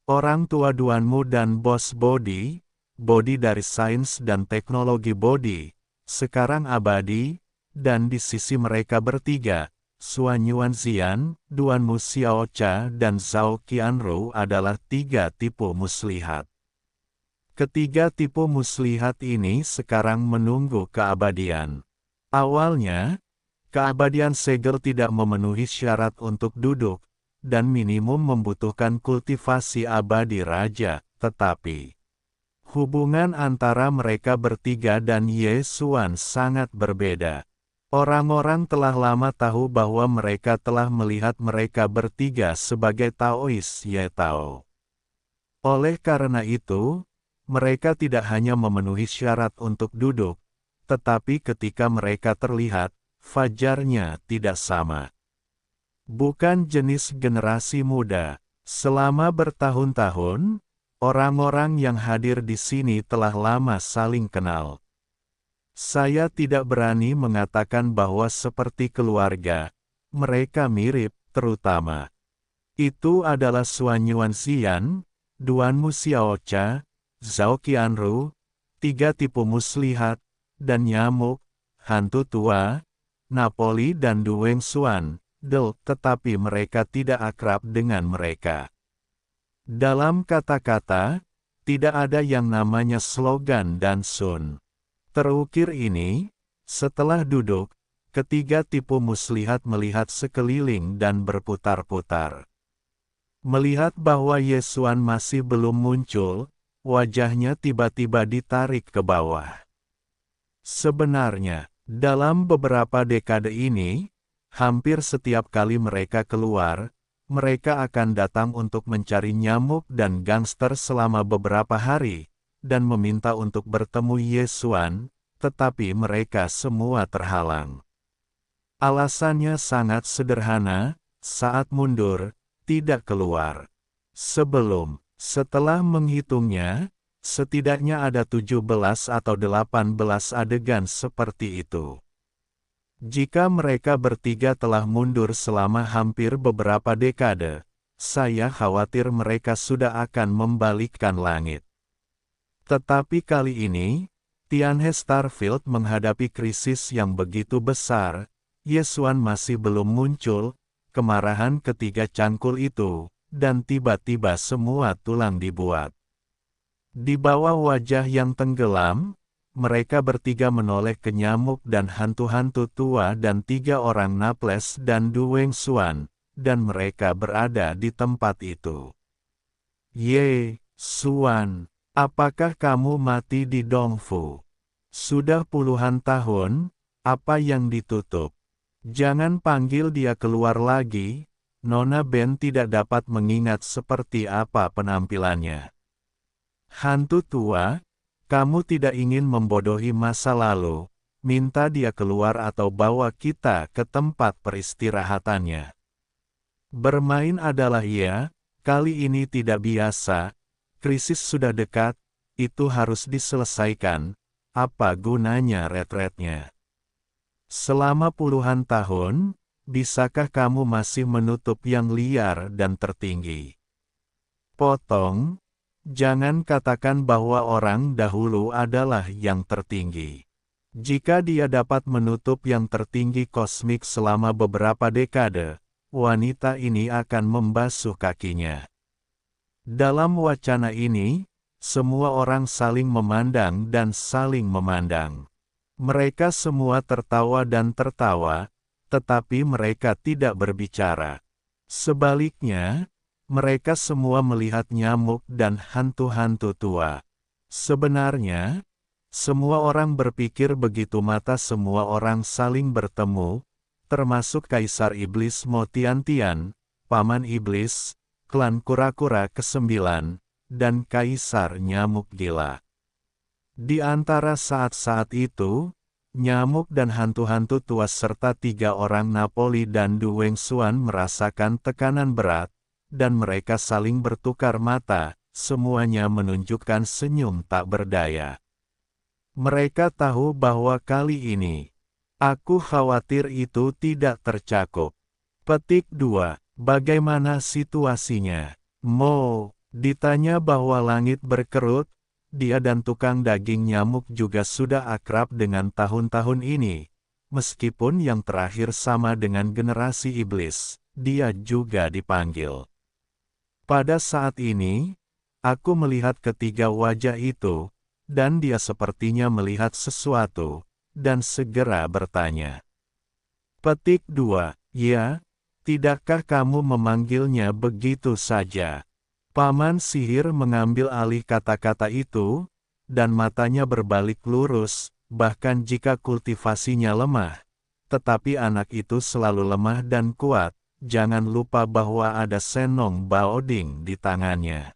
Duanmu dan bos Bodi, Bodi dari sains dan teknologi Bodi, sekarang abadi, dan di sisi mereka bertiga, Suanyuan Xian, Duanmu Xiaocha dan Zhao Qianru adalah tiga tipe muslihat. Ketiga tipe muslihat ini sekarang menunggu keabadian. Awalnya, keabadian segel tidak memenuhi syarat untuk duduk, dan minimum membutuhkan kultivasi abadi raja, tetapi hubungan antara mereka bertiga dan Ye Xuan sangat berbeda. Orang-orang telah lama tahu bahwa mereka telah melihat mereka bertiga sebagai Taois Ye Tao. Oleh karena itu, mereka tidak hanya memenuhi syarat untuk duduk, tetapi ketika mereka terlihat, fajarnya tidak sama. Bukan jenis generasi muda. Selama bertahun-tahun, orang-orang yang hadir di sini telah lama saling kenal. Saya tidak berani mengatakan bahwa seperti keluarga, mereka mirip, terutama. Itu adalah Suanyuan Xian, Duanmu Xiaocha, Zhao Qianru, tiga tipe muslihat, dan nyamuk, hantu tua, Napoli dan Du Wengsuan, tetapi mereka tidak akrab dengan mereka. Dalam kata-kata, tidak ada yang namanya slogan dan sun. Terukir ini, setelah duduk, ketiga tipe muslihat melihat sekeliling dan berputar-putar. Melihat bahwa Yesuan masih belum muncul, wajahnya tiba-tiba ditarik ke bawah. Sebenarnya, Dalam beberapa dekade ini, hampir setiap kali mereka keluar, mereka akan datang untuk mencari nyamuk dan gangster selama beberapa hari, dan meminta untuk bertemu Yesuan, tetapi mereka semua terhalang. Alasannya sangat sederhana, saat mundur, tidak keluar. Setelah menghitungnya, setidaknya ada 17 atau 18 adegan seperti itu. Jika mereka bertiga telah mundur selama hampir beberapa dekade, saya khawatir mereka sudah akan membalikkan langit. Tetapi kali ini, Tianhe Starfield menghadapi krisis yang begitu besar, Yesuan masih belum muncul, kemarahan ketiga cangkul itu, dan tiba-tiba semua tulang dibuat. Di bawah wajah yang tenggelam, mereka bertiga menoleh ke nyamuk dan hantu-hantu tua dan 3 orang Naples dan Du Wengsuan, dan mereka berada di tempat itu. Ye, Suan, apakah kamu mati di Dongfu? Sudah puluhan tahun, apa yang ditutup? Jangan panggil dia keluar lagi, Nona Ben tidak dapat mengingat seperti apa penampilannya. Hantu tua, kamu tidak ingin membodohi masa lalu, minta dia keluar atau bawa kita ke tempat peristirahatannya. Bermain adalah ya, kali ini tidak biasa, krisis sudah dekat, itu harus diselesaikan, apa gunanya retretnya? Selama puluhan tahun, bisakah kamu masih menutup yang liar dan tertinggi? Potong. Jangan katakan bahwa orang dahulu adalah yang tertinggi. Jika dia dapat menutup yang tertinggi kosmik selama beberapa dekade, wanita ini akan membasuh kakinya. Dalam wacana ini, semua orang saling memandang dan saling memandang. Mereka semua tertawa dan tertawa, tetapi mereka tidak berbicara. Sebaliknya, mereka semua melihat nyamuk dan hantu-hantu tua. Sebenarnya, semua orang berpikir begitu mata semua orang saling bertemu, termasuk Kaisar Iblis Mo Tian-Tian, Paman Iblis, klan kura-kura ke-9, dan Kaisar Nyamuk Gila. Di antara saat-saat itu, nyamuk dan hantu-hantu tua serta 3 orang Napoli dan Du Wengsuan merasakan tekanan berat, dan mereka saling bertukar mata, semuanya menunjukkan senyum tak berdaya. Mereka tahu bahwa kali ini, aku khawatir itu tidak tercakup. Petik 2. Bagaimana situasinya? Mo, ditanya bahwa langit berkerut, dia dan tukang daging nyamuk juga sudah akrab dengan tahun-tahun ini. Meskipun yang terakhir sama dengan generasi iblis, dia juga dipanggil. Pada saat ini, aku melihat ketiga wajah itu, dan dia sepertinya melihat sesuatu, dan segera bertanya. Petik 2. Ya, tidakkah kamu memanggilnya begitu saja? Paman sihir mengambil alih kata-kata itu, dan matanya berbalik lurus, bahkan jika kultivasinya lemah. Tetapi anak itu selalu lemah dan kuat. Jangan lupa bahwa ada Senong Baoding di tangannya.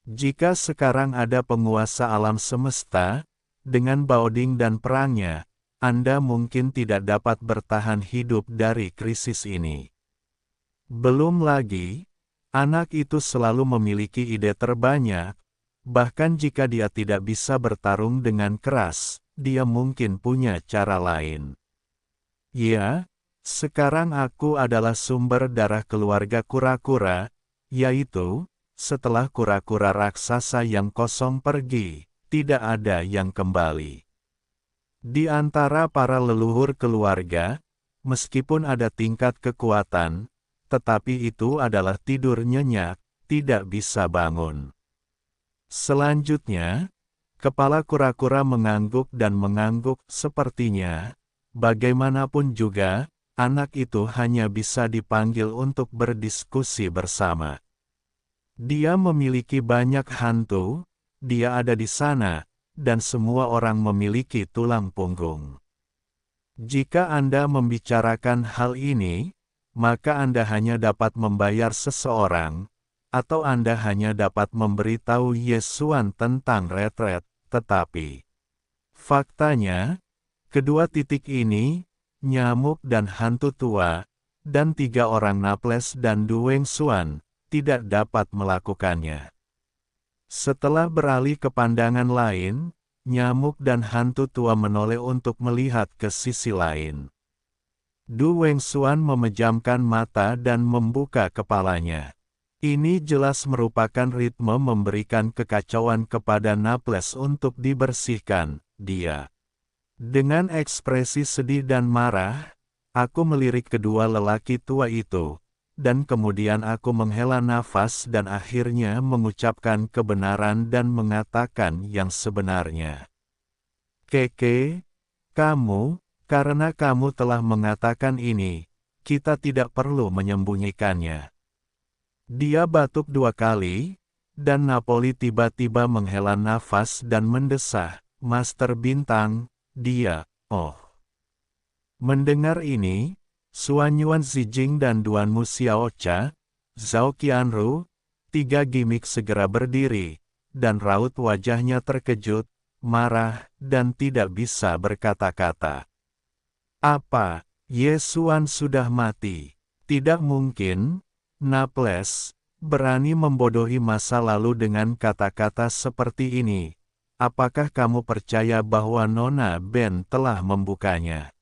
Jika sekarang ada penguasa alam semesta, dengan Baoding dan perangnya, Anda mungkin tidak dapat bertahan hidup dari krisis ini. Belum lagi, anak itu selalu memiliki ide terbanyak, bahkan jika dia tidak bisa bertarung dengan keras, dia mungkin punya cara lain. Ya, sekarang aku adalah sumber darah keluarga kura-kura, yaitu, setelah kura-kura raksasa yang kosong pergi, tidak ada yang kembali. Di antara para leluhur keluarga, meskipun ada tingkat kekuatan, tetapi itu adalah tidur nyenyak, tidak bisa bangun. Selanjutnya, kepala kura-kura mengangguk dan mengangguk sepertinya, bagaimanapun juga, anak itu hanya bisa dipanggil untuk berdiskusi bersama. Dia memiliki banyak hantu, dia ada di sana, dan semua orang memiliki tulang punggung. Jika Anda membicarakan hal ini, maka Anda hanya dapat membayar seseorang, atau Anda hanya dapat memberitahu Yesuan tentang retret, tetapi faktanya, kedua titik ini, nyamuk dan hantu tua, dan 3 orang Naples dan Du Xuan, tidak dapat melakukannya. Setelah beralih ke pandangan lain, nyamuk dan hantu tua menoleh untuk melihat ke sisi lain. Du Xuan memejamkan mata dan membuka kepalanya. Ini jelas merupakan ritme memberikan kekacauan kepada Naples untuk dibersihkan, dia. Dengan ekspresi sedih dan marah, aku melirik kedua lelaki tua itu, dan kemudian aku menghela nafas dan akhirnya mengucapkan kebenaran dan mengatakan yang sebenarnya. Keke, kamu, karena kamu telah mengatakan ini, kita tidak perlu menyembunyikannya. Dia batuk 2 kali, dan Napoli tiba-tiba menghela nafas dan mendesah, Master Bintang, dia, oh. Mendengar ini, Xuan Yuan Zijing dan Duanmu Xiaocha, Zhao Qianru, 3 gimik segera berdiri, dan raut wajahnya terkejut, marah, dan tidak bisa berkata-kata. Apa, Yesuan sudah mati? Tidak mungkin, Naples, berani membodohi masa lalu dengan kata-kata seperti ini. Apakah kamu percaya bahwa Nona Ben telah membukanya?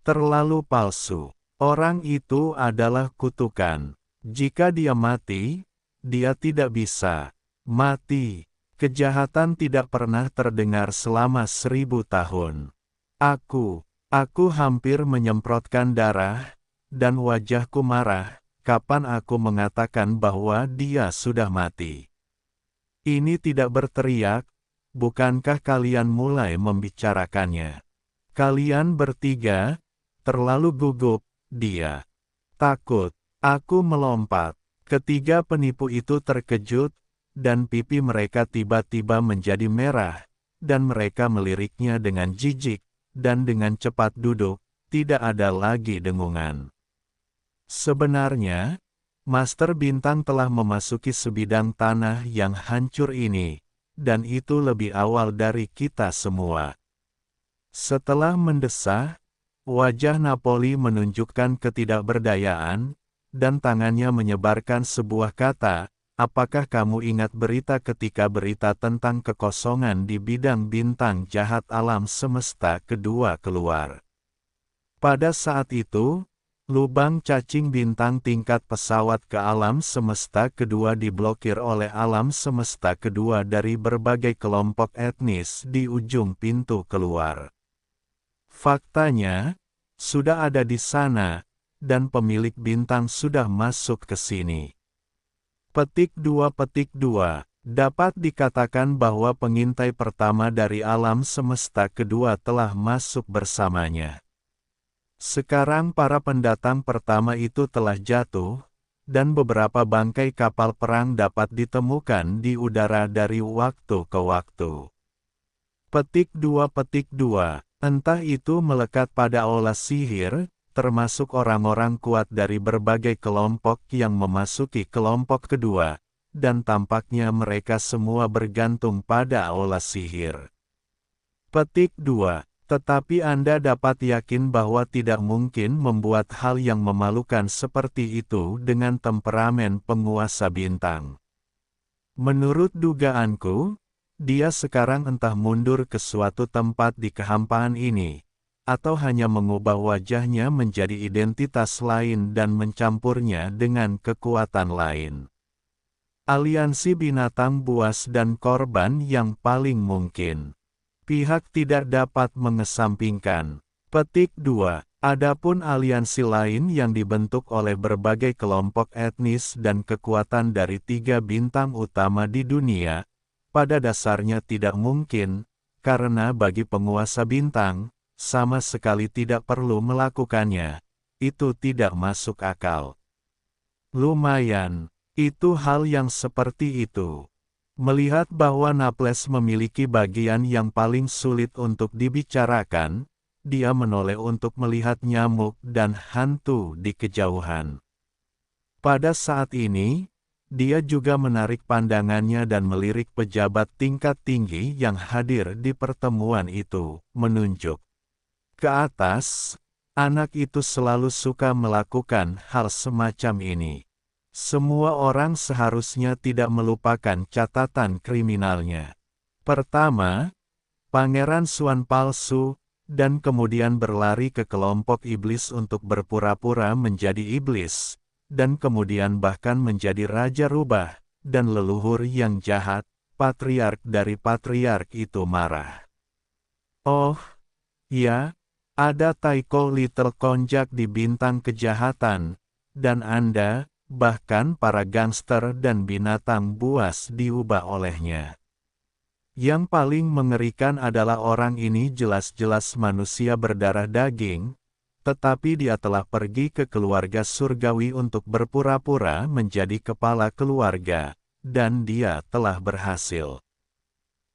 Terlalu palsu. Orang itu adalah kutukan. Jika dia mati, dia tidak bisa mati. Kejahatan tidak pernah terdengar selama 1000 tahun. Aku hampir menyemprotkan darah, dan wajahku marah, kapan aku mengatakan bahwa dia sudah mati. Ini tidak berteriak, bukankah kalian mulai membicarakannya? Kalian bertiga, terlalu gugup, dia. Takut. Aku melompat. Ketiga penipu itu terkejut, dan pipi mereka tiba-tiba menjadi merah, dan mereka meliriknya dengan jijik, dan dengan cepat duduk, tidak ada lagi dengungan. Sebenarnya, Master Bintang telah memasuki sebidang tanah yang hancur ini, dan itu lebih awal dari kita semua. Setelah mendesah, wajah Napoli menunjukkan ketidakberdayaan, dan tangannya menyebarkan sebuah kata, apakah kamu ingat berita ketika berita tentang kekosongan di bidang bintang jahat alam semesta kedua keluar? Pada saat itu, lubang cacing bintang tingkat pesawat ke alam semesta kedua diblokir oleh alam semesta kedua dari berbagai kelompok etnis di ujung pintu keluar. Faktanya, sudah ada di sana, dan pemilik bintang sudah masuk ke sini. Petik 2. Dapat dikatakan bahwa pengintai pertama dari alam semesta kedua telah masuk bersamanya. Sekarang para pendatang pertama itu telah jatuh, dan beberapa bangkai kapal perang dapat ditemukan di udara dari waktu ke waktu. Petik 2. Entah itu melekat pada olah sihir, termasuk orang-orang kuat dari berbagai kelompok yang memasuki kelompok kedua, dan tampaknya mereka semua bergantung pada olah sihir. Petik 2. Tetapi Anda dapat yakin bahwa tidak mungkin membuat hal yang memalukan seperti itu dengan temperamen penguasa bintang. Menurut dugaanku, dia sekarang entah mundur ke suatu tempat di kehampaan ini, atau hanya mengubah wajahnya menjadi identitas lain dan mencampurnya dengan kekuatan lain. Aliansi binatang buas dan korban yang paling mungkin. Pihak tidak dapat mengesampingkan. Petik 2. Adapun aliansi lain yang dibentuk oleh berbagai kelompok etnis dan kekuatan dari 3 bintang utama di dunia, pada dasarnya tidak mungkin, karena bagi penguasa bintang, sama sekali tidak perlu melakukannya. Itu tidak masuk akal. Lumayan, itu hal yang seperti itu. Melihat bahwa Naples memiliki bagian yang paling sulit untuk dibicarakan, dia menoleh untuk melihat nyamuk dan hantu di kejauhan. Pada saat ini, dia juga menarik pandangannya dan melirik pejabat tingkat tinggi yang hadir di pertemuan itu, menunjuk ke atas. Anak itu selalu suka melakukan hal semacam ini. Semua orang seharusnya tidak melupakan catatan kriminalnya. Pertama, Pangeran Swan palsu, dan kemudian berlari ke kelompok iblis untuk berpura-pura menjadi iblis, dan kemudian bahkan menjadi raja rubah, dan leluhur yang jahat. Patriark dari patriark itu marah. Oh, ya, ada Taiko Little Konjak di bintang kejahatan, dan Anda, bahkan para gangster dan binatang buas diubah olehnya. Yang paling mengerikan adalah orang ini jelas-jelas manusia berdarah daging, tetapi dia telah pergi ke keluarga surgawi untuk berpura-pura menjadi kepala keluarga, dan dia telah berhasil.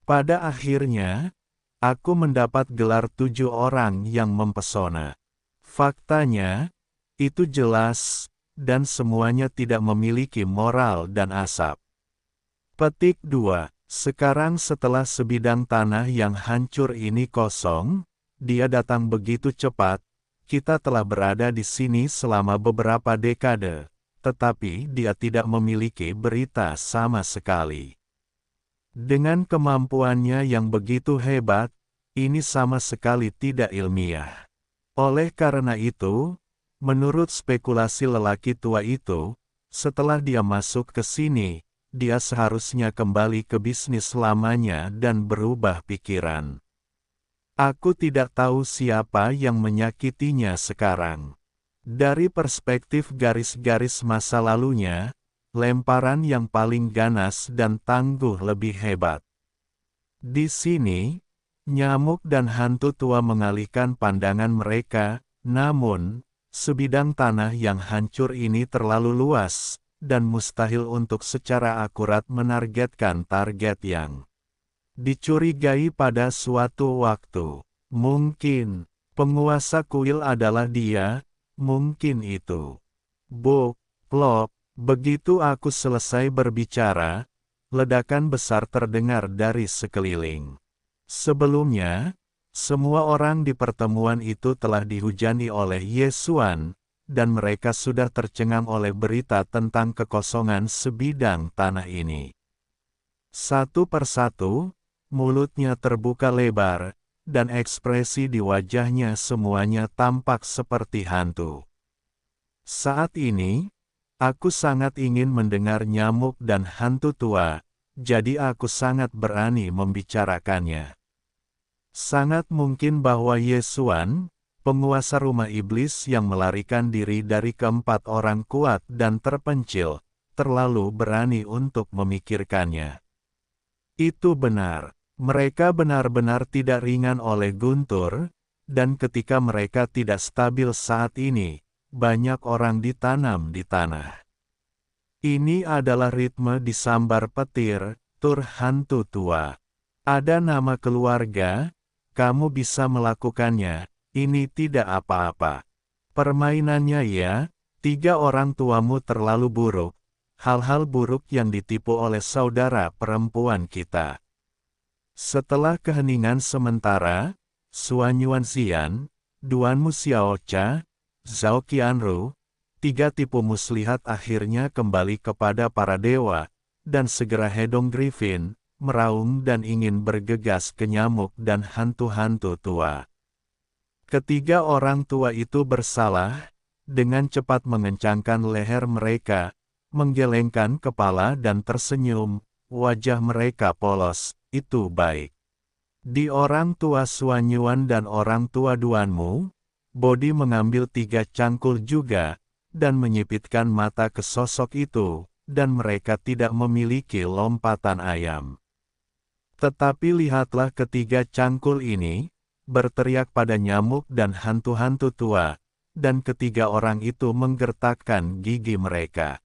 Pada akhirnya, aku mendapat gelar 7 orang yang mempesona. Faktanya, itu jelas, dan semuanya tidak memiliki moral dan asap. Petik 2. Sekarang setelah sebidang tanah yang hancur ini kosong, dia datang begitu cepat, kita telah berada di sini selama beberapa dekade, tetapi dia tidak memiliki berita sama sekali. Dengan kemampuannya yang begitu hebat, ini sama sekali tidak ilmiah. Oleh karena itu, menurut spekulasi lelaki tua itu, setelah dia masuk ke sini, dia seharusnya kembali ke bisnis lamanya dan berubah pikiran. Aku tidak tahu siapa yang menyakitinya sekarang. Dari perspektif garis-garis masa lalunya, lemparan yang paling ganas dan tangguh lebih hebat. Di sini, nyamuk dan hantu tua mengalihkan pandangan mereka, namun, sebidang tanah yang hancur ini terlalu luas, dan mustahil untuk secara akurat menargetkan target yang dicurigai pada suatu waktu. Mungkin, penguasa kuil adalah dia, mungkin itu. Buk, plop. Begitu aku selesai berbicara, ledakan besar terdengar dari sekeliling. Sebelumnya, semua orang di pertemuan itu telah dihujani oleh Yesuan, dan mereka sudah tercengang oleh berita tentang kekosongan sebidang tanah ini. Satu persatu, mulutnya terbuka lebar, dan ekspresi di wajahnya semuanya tampak seperti hantu. Saat ini, aku sangat ingin mendengar nyamuk dan hantu tua, jadi aku sangat berani membicarakannya. Sangat mungkin bahwa Yesuan, penguasa rumah iblis yang melarikan diri dari keempat orang kuat dan terpencil, terlalu berani untuk memikirkannya. Itu benar, mereka benar-benar tidak ringan oleh guntur, dan ketika mereka tidak stabil saat ini, banyak orang ditanam di tanah. Ini adalah ritme disambar petir, tur hantu tua. Ada nama keluarga, kamu bisa melakukannya, ini tidak apa-apa. Permainannya ya, 3 orang tuamu terlalu buruk, hal-hal buruk yang ditipu oleh saudara perempuan kita. Setelah keheningan sementara, Suan Yuan Xian, Duanmu Xiaocha, Zhao Qianru, 3 tipu muslihat akhirnya kembali kepada para dewa, dan segera Hedong Griffin, meraung dan ingin bergegas ke nyamuk dan hantu-hantu tua. Ketiga orang tua itu bersalah, dengan cepat mengencangkan leher mereka, menggelengkan kepala dan tersenyum, wajah mereka polos, itu baik. Di orang tua Suan Yuan dan orang tua Duanmu, Bodi mengambil 3 cangkul juga, dan menyipitkan mata ke sosok itu, dan mereka tidak memiliki lompatan ayam. Tetapi lihatlah ketiga cangkul ini, berteriak pada nyamuk dan hantu-hantu tua, dan ketiga orang itu menggertakkan gigi mereka.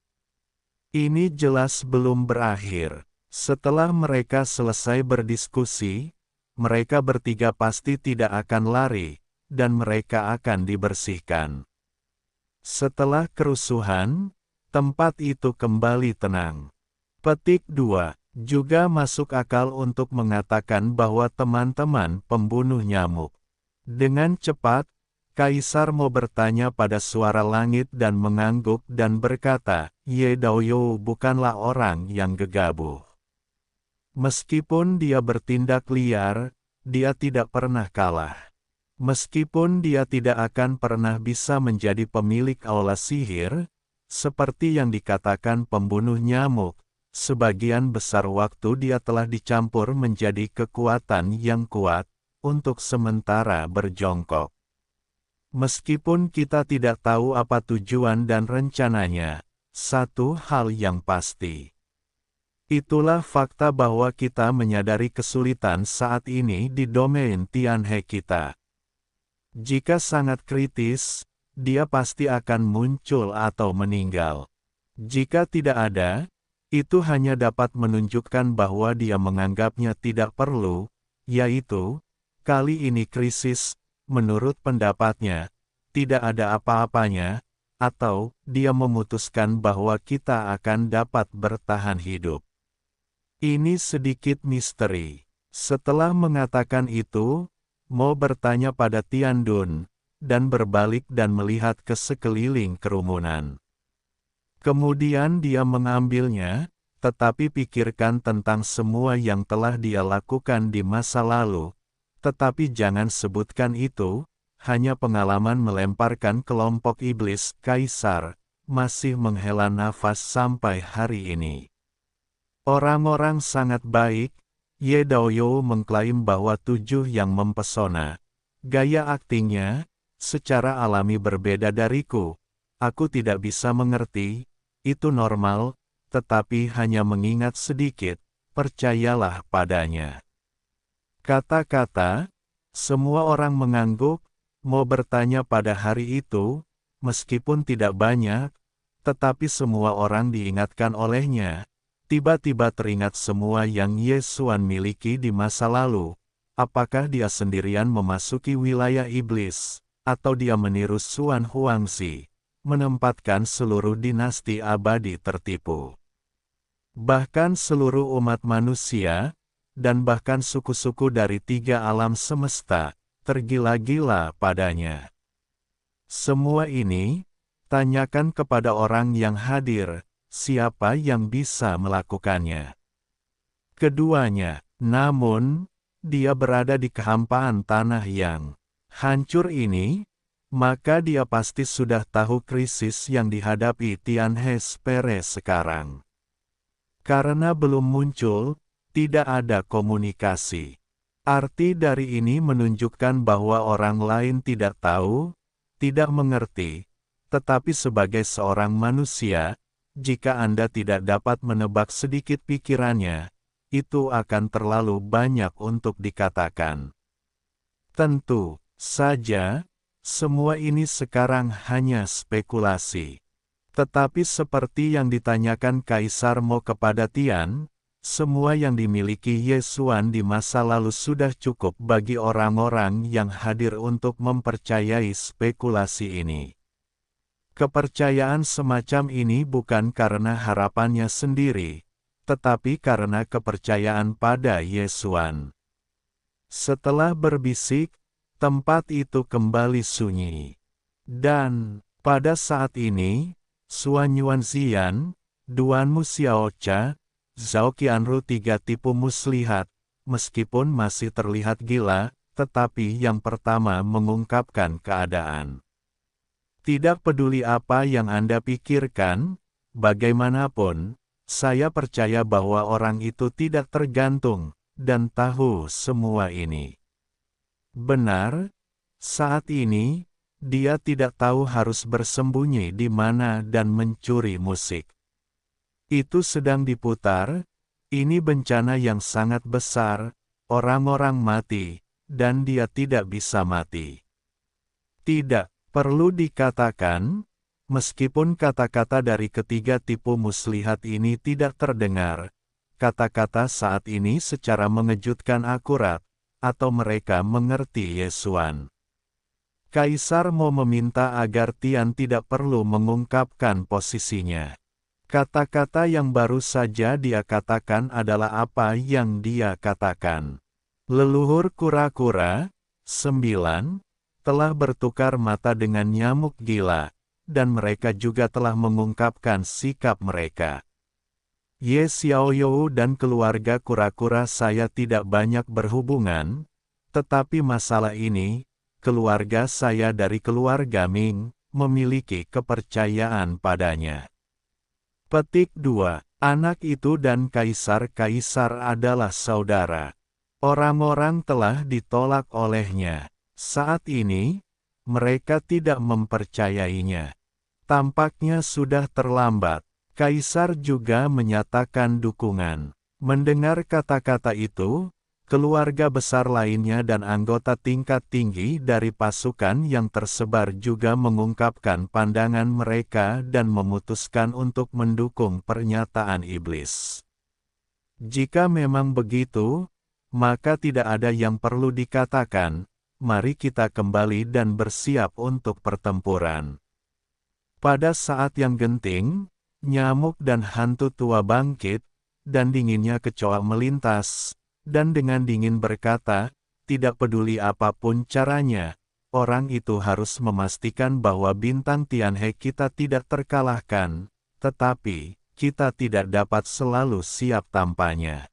Ini jelas belum berakhir. Setelah mereka selesai berdiskusi, mereka bertiga pasti tidak akan lari, dan mereka akan dibersihkan. Setelah kerusuhan, tempat itu kembali tenang. Petik 2. Juga masuk akal untuk mengatakan bahwa teman-teman pembunuh nyamuk. Dengan cepat, Kaisar mau bertanya pada suara langit dan mengangguk dan berkata, Ye Daoyu bukanlah orang yang gegabah. Meskipun dia bertindak liar, dia tidak pernah kalah. Meskipun dia tidak akan pernah bisa menjadi pemilik aula sihir, seperti yang dikatakan pembunuh nyamuk, sebagian besar waktu dia telah dicampur menjadi kekuatan yang kuat, untuk sementara berjongkok. Meskipun kita tidak tahu apa tujuan dan rencananya, satu hal yang pasti. Itulah fakta bahwa kita menyadari kesulitan saat ini di domain Tianhe kita. Jika sangat kritis, dia pasti akan muncul atau meninggal. Jika tidak ada, itu hanya dapat menunjukkan bahwa dia menganggapnya tidak perlu, yaitu, kali ini krisis, menurut pendapatnya, tidak ada apa-apanya, atau dia memutuskan bahwa kita akan dapat bertahan hidup. Ini sedikit misteri. Setelah mengatakan itu, Mo bertanya pada Tian Dun, dan berbalik dan melihat ke sekeliling kerumunan. Kemudian dia mengambilnya, tetapi pikirkan tentang semua yang telah dia lakukan di masa lalu, tetapi jangan sebutkan itu, hanya pengalaman melemparkan kelompok iblis Kaisar, masih menghela nafas sampai hari ini. Orang-orang sangat baik, Ye Daoyu mengklaim bahwa 7 yang mempesona. Gaya aktingnya, secara alami berbeda dariku. Aku tidak bisa mengerti, itu normal, tetapi hanya mengingat sedikit, percayalah padanya. Kata-kata, semua orang mengangguk, Mo bertanya pada hari itu, meskipun tidak banyak, tetapi semua orang diingatkan olehnya. Tiba-tiba teringat semua yang Ye Xuan miliki di masa lalu. Apakah dia sendirian memasuki wilayah iblis, atau dia meniru Xuan Huangzi, menempatkan seluruh dinasti abadi tertipu. Bahkan seluruh umat manusia, dan bahkan suku-suku dari 3 alam semesta, tergila-gila padanya. Semua ini, tanyakan kepada orang yang hadir, siapa yang bisa melakukannya. Keduanya, namun, dia berada di kehampaan tanah yang hancur ini, maka dia pasti sudah tahu krisis yang dihadapi Tianhe Spere sekarang. Karena belum muncul, tidak ada komunikasi. Arti dari ini menunjukkan bahwa orang lain tidak tahu, tidak mengerti, tetapi sebagai seorang manusia, jika Anda tidak dapat menebak sedikit pikirannya, itu akan terlalu banyak untuk dikatakan. Tentu saja, semua ini sekarang hanya spekulasi. Tetapi seperti yang ditanyakan Kaisar Mo kepada Tian, semua yang dimiliki Ye Xuan di masa lalu sudah cukup bagi orang-orang yang hadir untuk mempercayai spekulasi ini. Kepercayaan semacam ini bukan karena harapannya sendiri, tetapi karena kepercayaan pada Ye Xuan. Setelah berbisik, tempat itu kembali sunyi. Dan, pada saat ini, Xuan Yuanzian, Duanmu Xiaocha, Zhao Qianru 3 tipu muslihat, meskipun masih terlihat gila, tetapi yang pertama mengungkapkan keadaan. Tidak peduli apa yang Anda pikirkan, bagaimanapun, saya percaya bahwa orang itu tidak tergantung, dan tahu semua ini. Benar, saat ini, dia tidak tahu harus bersembunyi di mana dan mencuri musik. Itu sedang diputar, ini bencana yang sangat besar, orang-orang mati, dan dia tidak bisa mati. Tidak perlu dikatakan, meskipun kata-kata dari ketiga tipu muslihat ini tidak terdengar, kata-kata saat ini secara mengejutkan akurat, atau mereka mengerti Ye Xuan. Kaisar Mo meminta agar Tian tidak perlu mengungkapkan posisinya. Kata-kata yang baru saja dia katakan adalah apa yang dia katakan. Leluhur kura-kura, 9, telah bertukar mata dengan nyamuk gila, dan mereka juga telah mengungkapkan sikap mereka. Ye Xiaoyou dan keluarga kura-kura saya tidak banyak berhubungan, tetapi masalah ini, keluarga saya dari keluarga Ming, memiliki kepercayaan padanya. Petik 2. Anak itu dan kaisar-kaisar adalah saudara. Orang-orang telah ditolak olehnya. Saat ini, mereka tidak mempercayainya. Tampaknya sudah terlambat. Kaisar juga menyatakan dukungan. Mendengar kata-kata itu, keluarga besar lainnya dan anggota tingkat tinggi dari pasukan yang tersebar juga mengungkapkan pandangan mereka dan memutuskan untuk mendukung pernyataan iblis. Jika memang begitu, maka tidak ada yang perlu dikatakan, mari kita kembali dan bersiap untuk pertempuran. Pada saat yang genting, nyamuk dan hantu tua bangkit, dan dinginnya kecoa melintas, dan dengan dingin berkata, tidak peduli apapun caranya, orang itu harus memastikan bahwa bintang Tianhe kita tidak terkalahkan, tetapi, kita tidak dapat selalu siap tampaknya.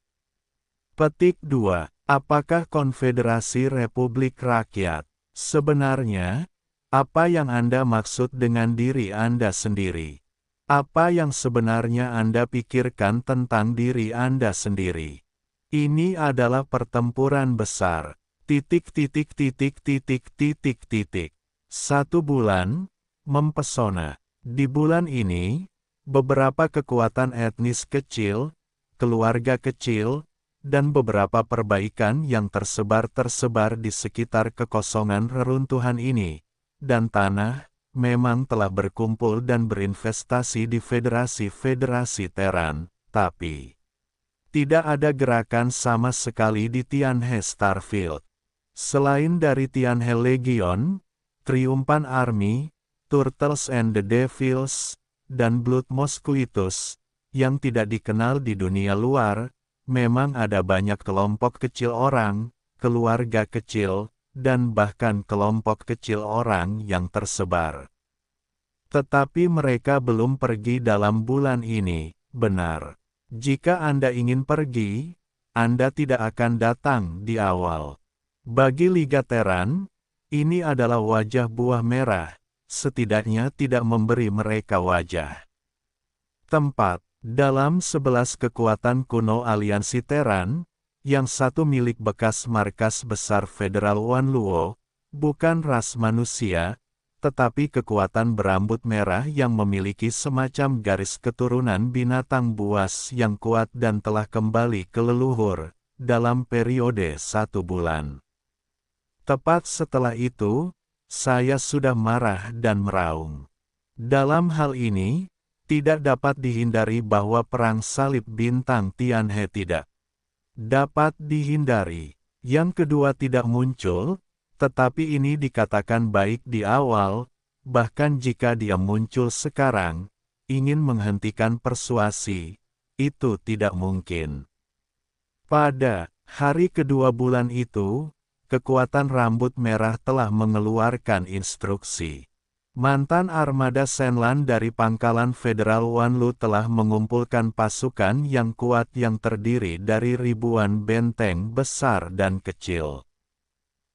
Petik 2. Apakah Konfederasi Republik Rakyat? Sebenarnya, apa yang Anda maksud dengan diri Anda sendiri? Apa yang sebenarnya Anda pikirkan tentang diri Anda sendiri? Ini adalah pertempuran besar. Titik. 1 bulan, mempesona. Di bulan ini, beberapa kekuatan etnis kecil, keluarga kecil, dan beberapa perbaikan yang tersebar di sekitar kekosongan reruntuhan ini, dan tanah, memang telah berkumpul dan berinvestasi di federasi-federasi Teran, tapi tidak ada gerakan sama sekali di Tianhe Starfield. Selain dari Tianhe Legion, Triumphant Army, Turtles and the Devils, dan Blood Mosquitoes, yang tidak dikenal di dunia luar, memang ada banyak kelompok kecil orang, keluarga kecil, dan bahkan kelompok kecil orang yang tersebar. Tetapi mereka belum pergi dalam bulan ini, benar. Jika Anda ingin pergi, Anda tidak akan datang di awal. Bagi Liga Teran, ini adalah wajah buah merah, setidaknya tidak memberi mereka wajah. Tempat, dalam 11 kekuatan kuno aliansi Teran, yang satu milik bekas markas besar Federal Wanluo, bukan ras manusia, tetapi kekuatan berambut merah yang memiliki semacam garis keturunan binatang buas yang kuat dan telah kembali ke leluhur, dalam periode 1 bulan. Tepat setelah itu, saya sudah marah dan meraung. Dalam hal ini, tidak dapat dihindari bahwa perang salib bintang Tianhe tidak dapat dihindari. Yang kedua tidak muncul, tetapi ini dikatakan baik di awal, bahkan jika dia muncul sekarang, ingin menghentikan persuasi, itu tidak mungkin. Pada hari kedua bulan itu, kekuatan rambut merah telah mengeluarkan instruksi. Mantan armada Shenlan dari pangkalan Federal Wanlu telah mengumpulkan pasukan yang kuat yang terdiri dari ribuan benteng besar dan kecil.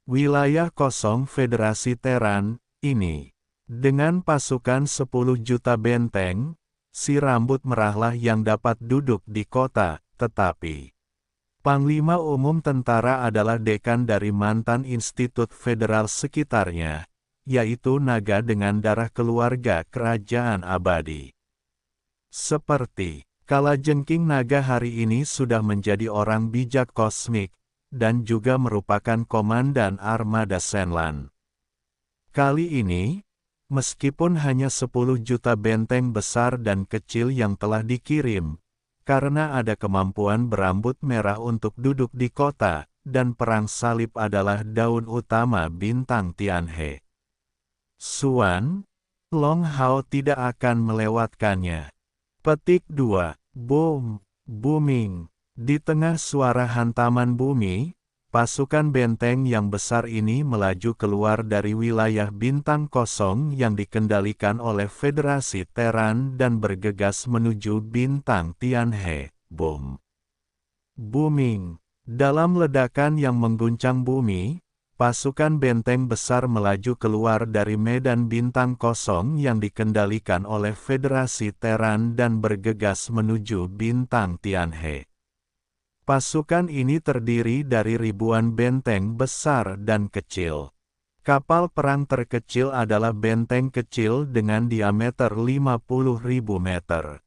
Wilayah kosong Federasi Teran, ini, dengan pasukan 10 juta benteng, si rambut merahlah yang dapat duduk di kota, tetapi Panglima Umum Tentara adalah dekan dari mantan institut federal sekitarnya, yaitu naga dengan darah keluarga kerajaan abadi. Seperti kalajengking naga hari ini sudah menjadi orang bijak kosmik, dan juga merupakan komandan armada Shenlan. Kali ini, meskipun hanya 10 juta benteng besar dan kecil yang telah dikirim, karena ada kemampuan berambut merah untuk duduk di kota, dan perang salib adalah daun utama bintang Tianhe. Suan, Long Hao tidak akan melewatkannya. Petik 2. Boom, booming. Di tengah suara hantaman bumi, pasukan benteng yang besar ini melaju keluar dari wilayah bintang kosong yang dikendalikan oleh Federasi Teran dan bergegas menuju bintang Tianhe. Boom. Booming. Dalam ledakan yang mengguncang bumi, pasukan benteng besar melaju keluar dari medan bintang kosong yang dikendalikan oleh Federasi Teran dan bergegas menuju bintang Tianhe. Pasukan ini terdiri dari ribuan benteng besar dan kecil. Kapal perang terkecil adalah benteng kecil dengan diameter 50.000 meter.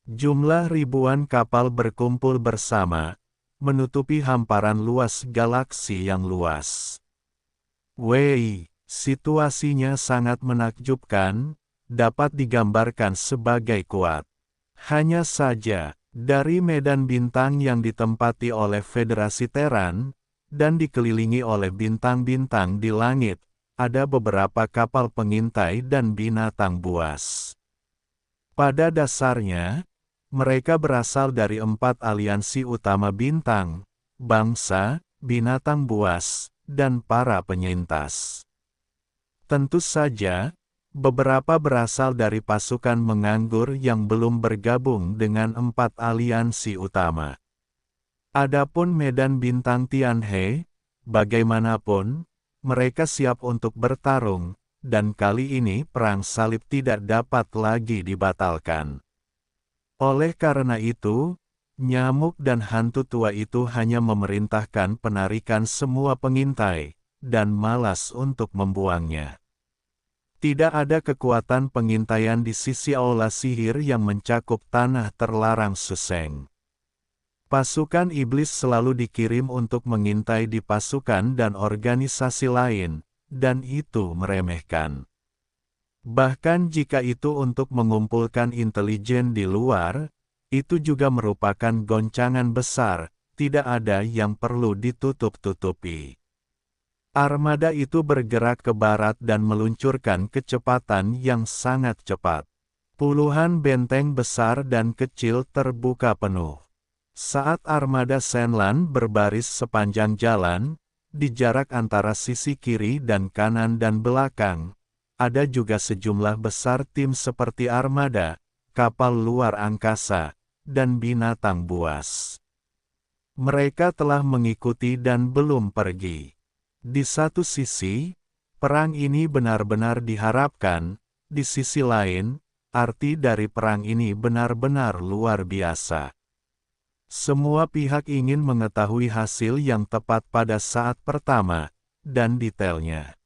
Jumlah ribuan kapal berkumpul bersama, menutupi hamparan luas galaksi yang luas. Wei, situasinya sangat menakjubkan, dapat digambarkan sebagai kuat. Hanya saja, dari medan bintang yang ditempati oleh Federasi Teran, dan dikelilingi oleh bintang-bintang di langit, ada beberapa kapal pengintai dan binatang buas. Pada dasarnya, mereka berasal dari 4 aliansi utama bintang, bangsa, binatang buas, dan para penyintas. Tentu saja, beberapa berasal dari pasukan menganggur yang belum bergabung dengan 4 aliansi utama. Adapun medan bintang Tianhe, bagaimanapun, mereka siap untuk bertarung, dan kali ini perang salib tidak dapat lagi dibatalkan. Oleh karena itu, nyamuk dan hantu tua itu hanya memerintahkan penarikan semua pengintai, dan malas untuk membuangnya. Tidak ada kekuatan pengintaian di sisi aula sihir yang mencakup tanah terlarang Suseng. Pasukan iblis selalu dikirim untuk mengintai di pasukan dan organisasi lain, dan itu meremehkan. Bahkan jika itu untuk mengumpulkan intelijen di luar, itu juga merupakan goncangan besar, tidak ada yang perlu ditutup-tutupi. Armada itu bergerak ke barat dan meluncurkan kecepatan yang sangat cepat. Puluhan benteng besar dan kecil terbuka penuh. Saat armada Shenlan berbaris sepanjang jalan, di jarak antara sisi kiri dan kanan dan belakang, ada juga sejumlah besar tim seperti armada, kapal luar angkasa, dan binatang buas. Mereka telah mengikuti dan belum pergi. Di satu sisi, perang ini benar-benar diharapkan, di sisi lain, arti dari perang ini benar-benar luar biasa. Semua pihak ingin mengetahui hasil yang tepat pada saat pertama, dan detailnya.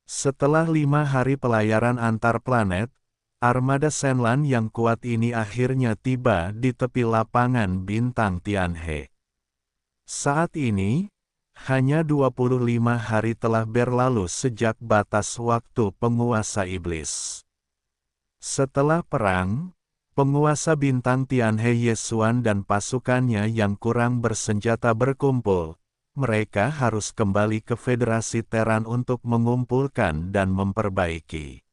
Setelah 5 hari pelayaran antar planet, armada Shenlan yang kuat ini akhirnya tiba di tepi lapangan bintang Tianhe. Saat ini, hanya 25 hari telah berlalu sejak batas waktu penguasa iblis. Setelah perang, penguasa bintang Tianhe Yesuan dan pasukannya yang kurang bersenjata berkumpul. Mereka harus kembali ke Federasi Teran untuk mengumpulkan dan memperbaiki.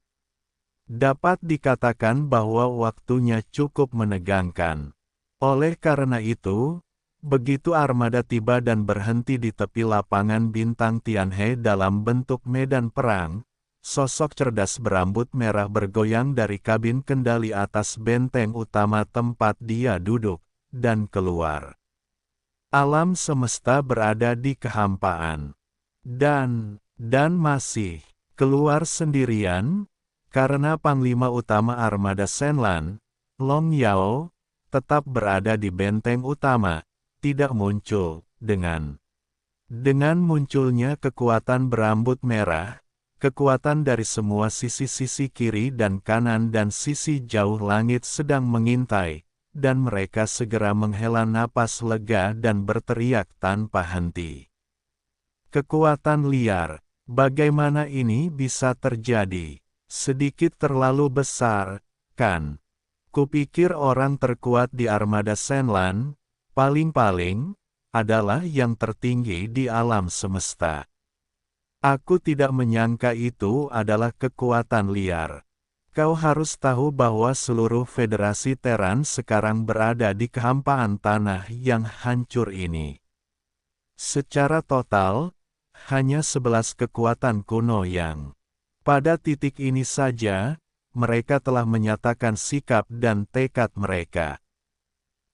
Dapat dikatakan bahwa waktunya cukup menegangkan. Oleh karena itu, begitu armada tiba dan berhenti di tepi lapangan bintang Tianhe dalam bentuk medan perang, sosok cerdas berambut merah bergoyang dari kabin kendali atas benteng utama tempat dia duduk, dan keluar. Alam semesta berada di kehampaan. Dan masih keluar sendirian, karena Panglima Utama Armada Shenlan, Long Yao, tetap berada di benteng utama, tidak muncul, dengan munculnya kekuatan berambut merah, kekuatan dari semua sisi-sisi kiri dan kanan dan sisi jauh langit sedang mengintai, dan mereka segera menghela napas lega dan berteriak tanpa henti. Kekuatan liar, bagaimana ini bisa terjadi? Sedikit terlalu besar, kan? Kupikir orang terkuat di armada Shenlan, paling-paling, adalah yang tertinggi di alam semesta. Aku tidak menyangka itu adalah kekuatan liar. Kau harus tahu bahwa seluruh federasi Teran sekarang berada di kehampaan tanah yang hancur ini. Secara total, hanya 11 kekuatan kuno yang pada titik ini saja, mereka telah menyatakan sikap dan tekad mereka.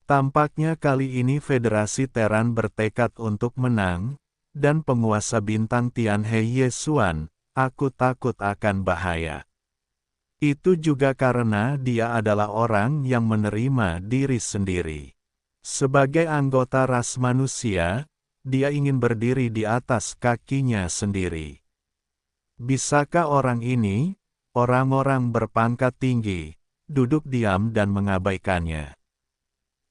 Tampaknya kali ini Federasi Teran bertekad untuk menang, dan penguasa bintang Tianhe Yesuan, aku takut akan bahaya. Itu juga karena dia adalah orang yang menerima diri sendiri. Sebagai anggota ras manusia, dia ingin berdiri di atas kakinya sendiri. Bisakah orang ini, orang-orang berpangkat tinggi, duduk diam dan mengabaikannya?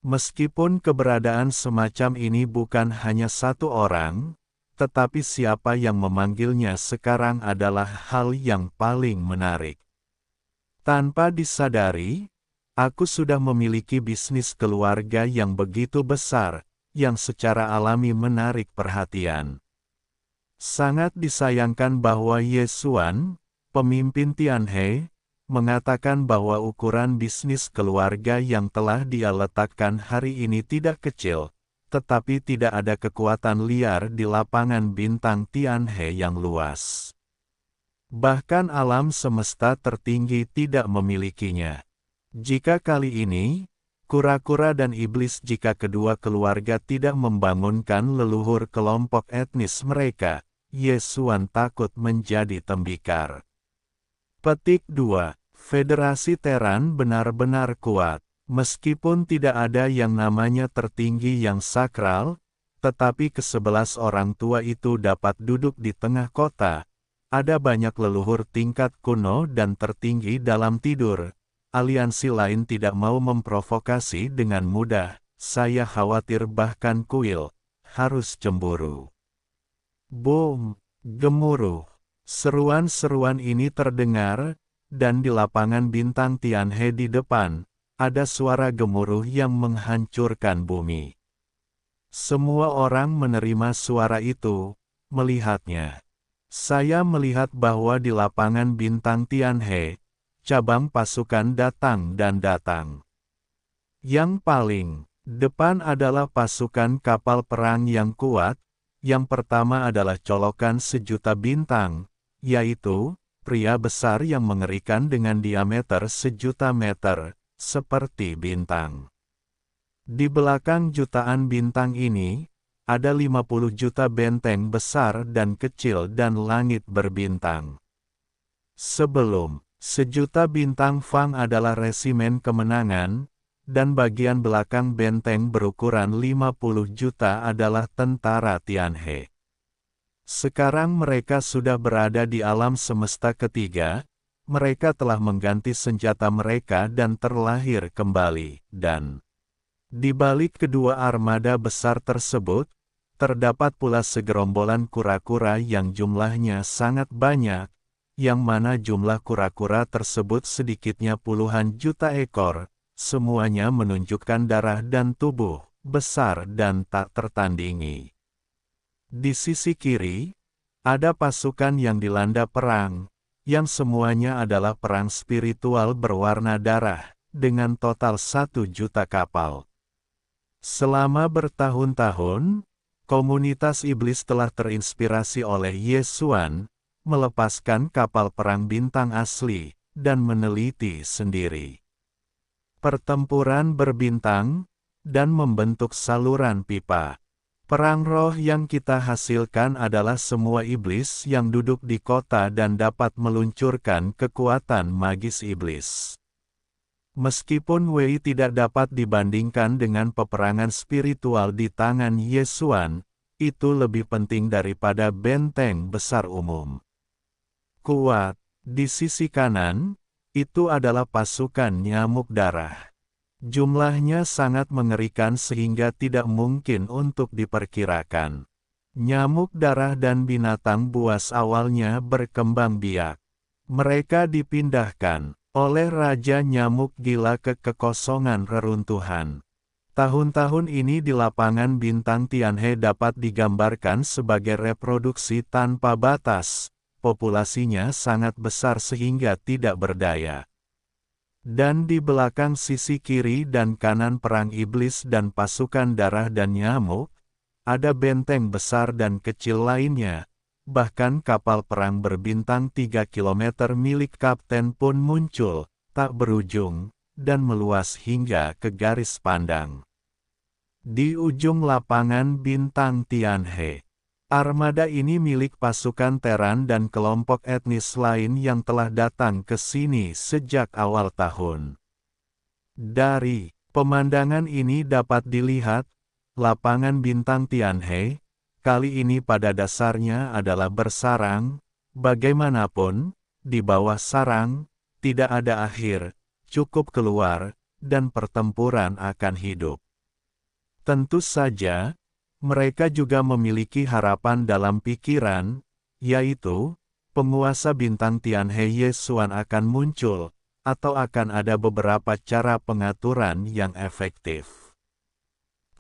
Meskipun keberadaan semacam ini bukan hanya satu orang, tetapi siapa yang memanggilnya sekarang adalah hal yang paling menarik. Tanpa disadari, aku sudah memiliki bisnis keluarga yang begitu besar, yang secara alami menarik perhatian. Sangat disayangkan bahwa Yesuan, pemimpin Tianhe, mengatakan bahwa ukuran bisnis keluarga yang telah dia letakkan hari ini tidak kecil, tetapi tidak ada kekuatan liar di lapangan bintang Tianhe yang luas. Bahkan alam semesta tertinggi tidak memilikinya. Jika kali ini, kura-kura dan iblis jika kedua keluarga tidak membangunkan leluhur kelompok etnis mereka, Yesuan takut menjadi tembikar. Petik 2. Federasi Teran benar-benar kuat. Meskipun tidak ada yang namanya tertinggi yang sakral, tetapi ke-11 orang tua itu dapat duduk di tengah kota. Ada banyak leluhur tingkat kuno dan tertinggi dalam tidur. Aliansi lain tidak mau memprovokasi dengan mudah. Saya khawatir bahkan kuil harus cemburu. Boom! Gemuruh. Seruan-seruan ini terdengar, dan di lapangan bintang Tianhe di depan, ada suara gemuruh yang menghancurkan bumi. Semua orang menerima suara itu, melihatnya. Saya melihat bahwa di lapangan bintang Tianhe, cabang pasukan datang dan datang. Yang paling depan adalah pasukan kapal perang yang kuat. Yang pertama adalah colokan 1.000.000 bintang, yaitu pria besar yang mengerikan dengan diameter 1.000.000 meter, seperti bintang. Di belakang jutaan bintang ini, ada 50 juta benteng besar dan kecil dan langit berbintang. Sebelum 1.000.000 bintang Fang adalah resimen kemenangan, dan bagian belakang benteng berukuran 50 juta adalah tentara Tianhe. Sekarang mereka sudah berada di alam semesta ketiga, mereka telah mengganti senjata mereka dan terlahir kembali, dan di balik kedua armada besar tersebut, terdapat pula segerombolan kura-kura yang jumlahnya sangat banyak, yang mana jumlah kura-kura tersebut sedikitnya puluhan juta ekor, semuanya menunjukkan darah dan tubuh, besar dan tak tertandingi. Di sisi kiri, ada pasukan yang dilanda perang, yang semuanya adalah perang spiritual berwarna darah, dengan total 1 juta kapal. Selama bertahun-tahun, komunitas iblis telah terinspirasi oleh Yesuan, melepaskan kapal perang bintang asli, dan meneliti sendiri pertempuran berbintang, dan membentuk saluran pipa. Perang roh yang kita hasilkan adalah semua iblis yang duduk di kota dan dapat meluncurkan kekuatan magis iblis. Meskipun Wei tidak dapat dibandingkan dengan peperangan spiritual di tangan Yesuan, itu lebih penting daripada benteng besar umum. Kuat, di sisi kanan, itu adalah pasukan nyamuk darah. Jumlahnya sangat mengerikan sehingga tidak mungkin untuk diperkirakan. Nyamuk darah dan binatang buas awalnya berkembang biak. Mereka dipindahkan oleh Raja Nyamuk Gila ke kekosongan reruntuhan. Tahun-tahun ini di lapangan bintang Tianhe dapat digambarkan sebagai reproduksi tanpa batas. Populasinya sangat besar sehingga tidak berdaya. Dan di belakang sisi kiri dan kanan perang iblis dan pasukan darah dan nyamuk, ada benteng besar dan kecil lainnya. Bahkan kapal perang berbintang 3 kilometer milik kapten pun muncul, tak berujung, dan meluas hingga ke garis pandang. Di ujung lapangan bintang Tianhe, armada ini milik pasukan Teran dan kelompok etnis lain yang telah datang ke sini sejak awal tahun. Dari pemandangan ini dapat dilihat, lapangan bintang Tianhe, kali ini pada dasarnya adalah bersarang, bagaimanapun, di bawah sarang, tidak ada akhir, cukup keluar, dan pertempuran akan hidup. Tentu saja, mereka juga memiliki harapan dalam pikiran, yaitu, penguasa bintang Tianhe Yesuan akan muncul, atau akan ada beberapa cara pengaturan yang efektif.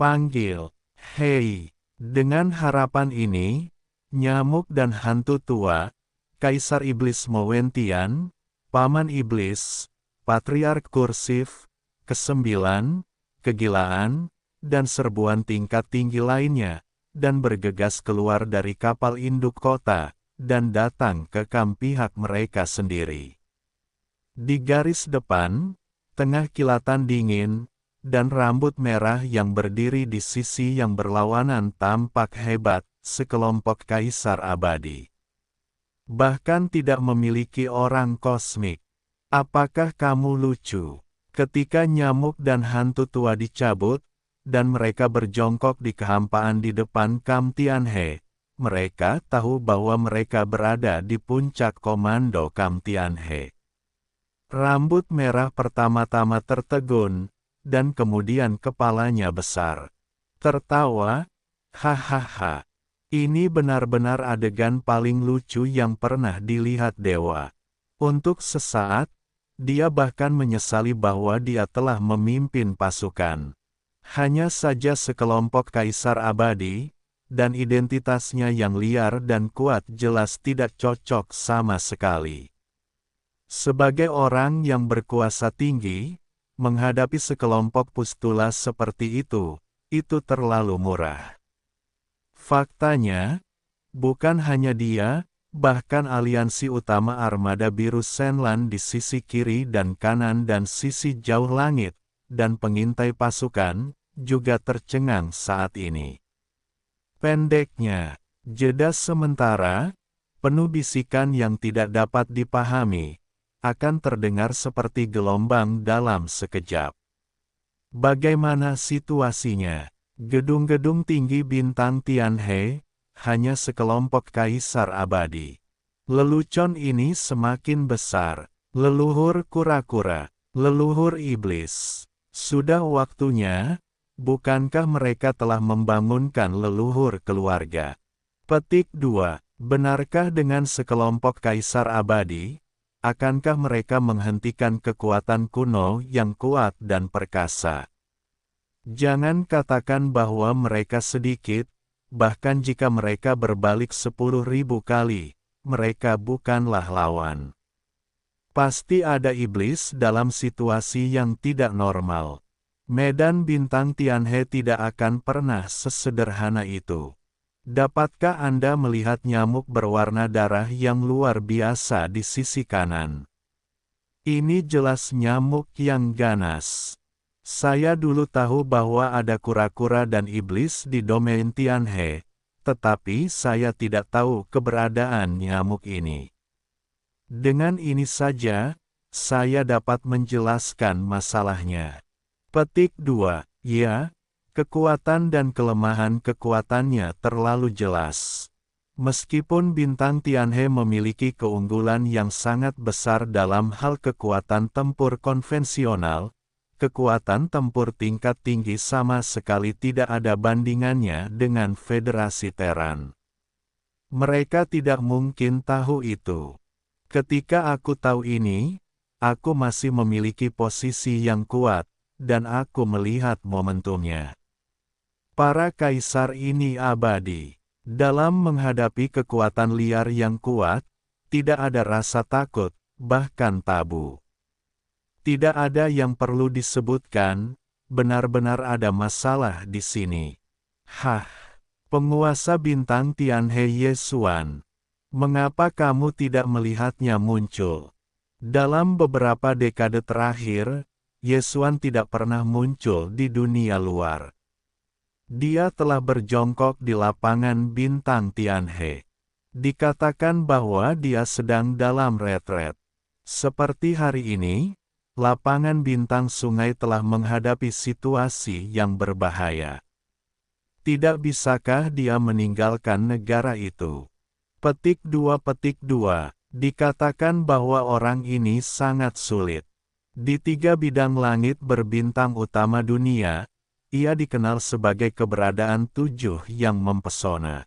Panggil, hei, dengan harapan ini, nyamuk dan hantu tua, Kaisar Iblis Mowentian, Paman Iblis, Patriark Kursif, ke-9, kegilaan, dan serbuan tingkat tinggi lainnya, dan bergegas keluar dari kapal induk kota, dan datang ke kamp pihak mereka sendiri. Di garis depan, tengah kilatan dingin, dan rambut merah yang berdiri di sisi yang berlawanan tampak hebat, sekelompok kaisar abadi. Bahkan tidak memiliki orang kosmik. Apakah kamu lucu? Ketika nyamuk dan hantu tua dicabut, dan mereka berjongkok di kehampaan di depan kamp Tianhe, mereka tahu bahwa mereka berada di puncak komando kamp Tianhe. Rambut merah pertama-tama tertegun, dan kemudian kepalanya besar. Tertawa, hahaha. Ini benar-benar adegan paling lucu yang pernah dilihat dewa. Untuk sesaat, dia bahkan menyesali bahwa dia telah memimpin pasukan. Hanya saja sekelompok kaisar abadi, dan identitasnya yang liar dan kuat jelas tidak cocok sama sekali. Sebagai orang yang berkuasa tinggi, menghadapi sekelompok pustula seperti itu terlalu murah. Faktanya, bukan hanya dia, bahkan aliansi utama armada biru Senlan di sisi kiri dan kanan dan sisi jauh langit, dan pengintai pasukan, juga tercengang saat ini. Pendeknya, jeda sementara, penuh bisikan yang tidak dapat dipahami, akan terdengar seperti gelombang dalam sekejap. Bagaimana situasinya? Gedung-gedung tinggi bintang Tianhe, hanya sekelompok kaisar abadi. Lelucon ini semakin besar, leluhur kura-kura, leluhur iblis. Sudah waktunya, bukankah mereka telah membangunkan leluhur keluarga? Petik 2. Benarkah dengan sekelompok kaisar abadi, akankah mereka menghentikan kekuatan kuno yang kuat dan perkasa? Jangan katakan bahwa mereka sedikit, bahkan jika mereka berbalik 10.000 kali, mereka bukanlah lawan. Pasti ada iblis dalam situasi yang tidak normal. Medan bintang Tianhe tidak akan pernah sesederhana itu. Dapatkah Anda melihat nyamuk berwarna darah yang luar biasa di sisi kanan? Ini jelas nyamuk yang ganas. Saya dulu tahu bahwa ada kura-kura dan iblis di domain Tianhe, tetapi saya tidak tahu keberadaan nyamuk ini. Dengan ini saja, saya dapat menjelaskan masalahnya. Petik 2. Ya, kekuatan dan kelemahan kekuatannya terlalu jelas. Meskipun bintang Tianhe memiliki keunggulan yang sangat besar dalam hal kekuatan tempur konvensional, kekuatan tempur tingkat tinggi sama sekali tidak ada bandingannya dengan Federasi Teran. Mereka tidak mungkin tahu itu. Ketika aku tahu ini, aku masih memiliki posisi yang kuat, dan aku melihat momentumnya. Para kaisar ini abadi. Dalam menghadapi kekuatan liar yang kuat, tidak ada rasa takut, bahkan tabu. Tidak ada yang perlu disebutkan, benar-benar ada masalah di sini. Hah, penguasa bintang Tianhe Yesuan. Mengapa kamu tidak melihatnya muncul? Dalam beberapa dekade terakhir, Yesuan tidak pernah muncul di dunia luar. Dia telah berjongkok di lapangan bintang Tianhe. Dikatakan bahwa dia sedang dalam retret. Seperti hari ini, lapangan bintang sungai telah menghadapi situasi yang berbahaya. Tidak bisakah dia meninggalkan negara itu? Petik 2. Dikatakan bahwa orang ini sangat sulit. Di 3 bidang langit berbintang utama dunia, ia dikenal sebagai keberadaan 7 yang mempesona.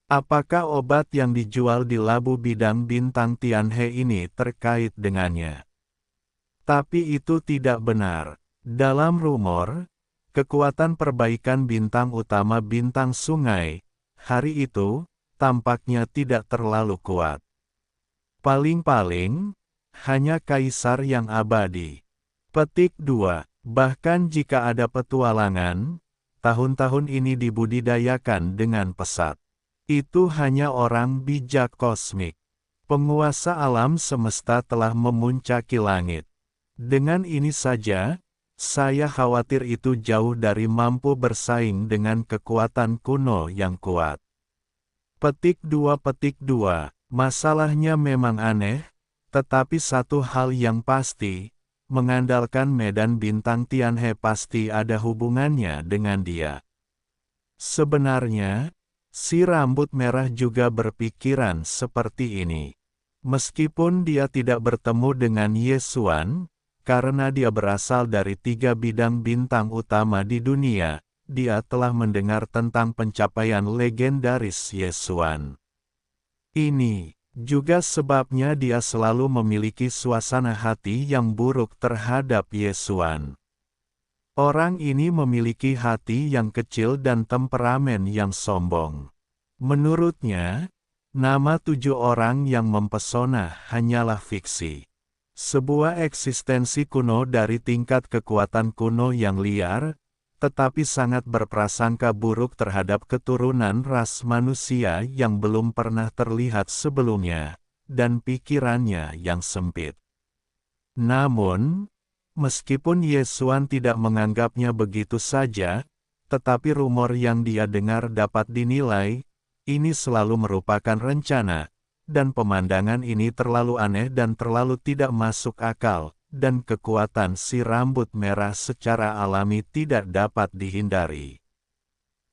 Apakah obat yang dijual di labu bidang bintang Tianhe ini terkait dengannya? Tapi itu tidak benar. Dalam rumor, kekuatan perbaikan bintang utama bintang sungai, hari itu, tampaknya tidak terlalu kuat. Paling-paling, hanya kaisar yang abadi. Petik 2. Bahkan jika ada petualangan, tahun-tahun ini dibudidayakan dengan pesat. Itu hanya orang bijak kosmik. Penguasa alam semesta telah memuncaki langit. Dengan ini saja, saya khawatir itu jauh dari mampu bersaing dengan kekuatan kuno yang kuat. Petik 2. Masalahnya memang aneh, tetapi satu hal yang pasti, mengandalkan medan bintang Tianhe pasti ada hubungannya dengan dia. Sebenarnya, si rambut merah juga berpikiran seperti ini. Meskipun dia tidak bertemu dengan Yesuan, karena dia berasal dari 3 bidang bintang utama di dunia, dia telah mendengar tentang pencapaian legendaris Yesuan. Ini juga sebabnya dia selalu memiliki suasana hati yang buruk terhadap Yesuan. Orang ini memiliki hati yang kecil dan temperamen yang sombong. Menurutnya, nama 7 orang yang mempesona hanyalah fiksi. Sebuah eksistensi kuno dari tingkat kekuatan kuno yang liar, tetapi sangat berprasangka buruk terhadap keturunan ras manusia yang belum pernah terlihat sebelumnya, dan pikirannya yang sempit. Namun, meskipun Yesuan tidak menganggapnya begitu saja, tetapi rumor yang dia dengar dapat dinilai, ini selalu merupakan rencana, dan pemandangan ini terlalu aneh dan terlalu tidak masuk akal, dan kekuatan si rambut merah secara alami tidak dapat dihindari.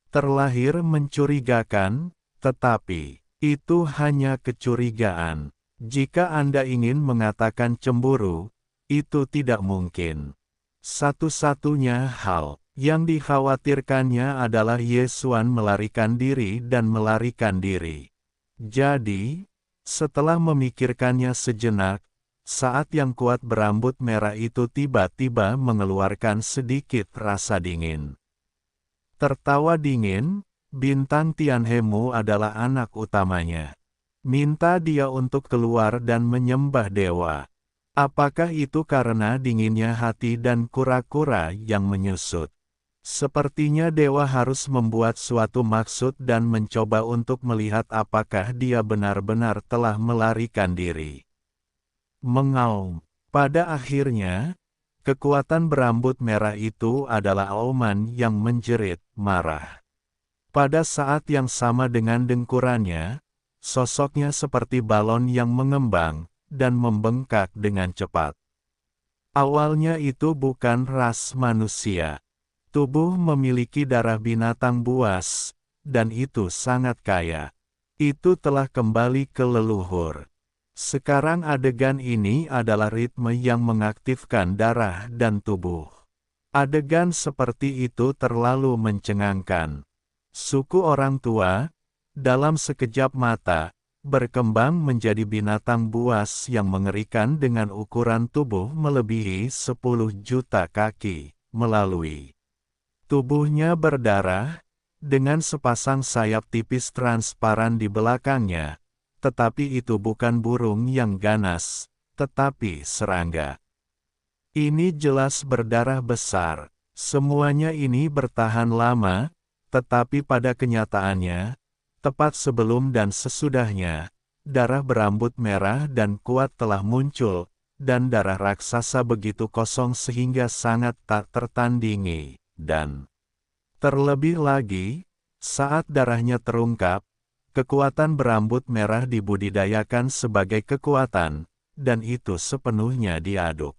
Terlahir mencurigakan, tetapi itu hanya kecurigaan. Jika Anda ingin mengatakan cemburu, itu tidak mungkin. Satu-satunya hal yang dikhawatirkannya adalah Yesuan melarikan diri dan melarikan diri. Jadi, setelah memikirkannya sejenak, saat yang kuat berambut merah itu tiba-tiba mengeluarkan sedikit rasa dingin. Tertawa dingin, bintang Tianhemu adalah anak utamanya. Minta dia untuk keluar dan menyembah dewa. Apakah itu karena dinginnya hati dan kura-kura yang menyusut? Sepertinya dewa harus membuat suatu maksud dan mencoba untuk melihat apakah dia benar-benar telah melarikan diri. Mengaum. Pada akhirnya, kekuatan berambut merah itu adalah auman yang menjerit, marah. Pada saat yang sama dengan dengkurannya, sosoknya seperti balon yang mengembang, dan membengkak dengan cepat. Awalnya itu bukan ras manusia. Tubuh memiliki darah binatang buas, dan itu sangat kaya. Itu telah kembali ke leluhur. Sekarang adegan ini adalah ritme yang mengaktifkan darah dan tubuh. Adegan seperti itu terlalu mencengangkan. Suku orang tua, dalam sekejap mata, berkembang menjadi binatang buas yang mengerikan dengan ukuran tubuh melebihi 10 juta kaki, melalui tubuhnya berdarah, dengan sepasang sayap tipis transparan di belakangnya, tetapi itu bukan burung yang ganas, tetapi serangga. Ini jelas berdarah besar. Semuanya ini bertahan lama, tetapi pada kenyataannya, tepat sebelum dan sesudahnya, darah berambut merah dan kuat telah muncul, dan darah raksasa begitu kosong sehingga sangat tak tertandingi, dan terlebih lagi, saat darahnya terungkap, kekuatan berambut merah dibudidayakan sebagai kekuatan, dan itu sepenuhnya diaduk.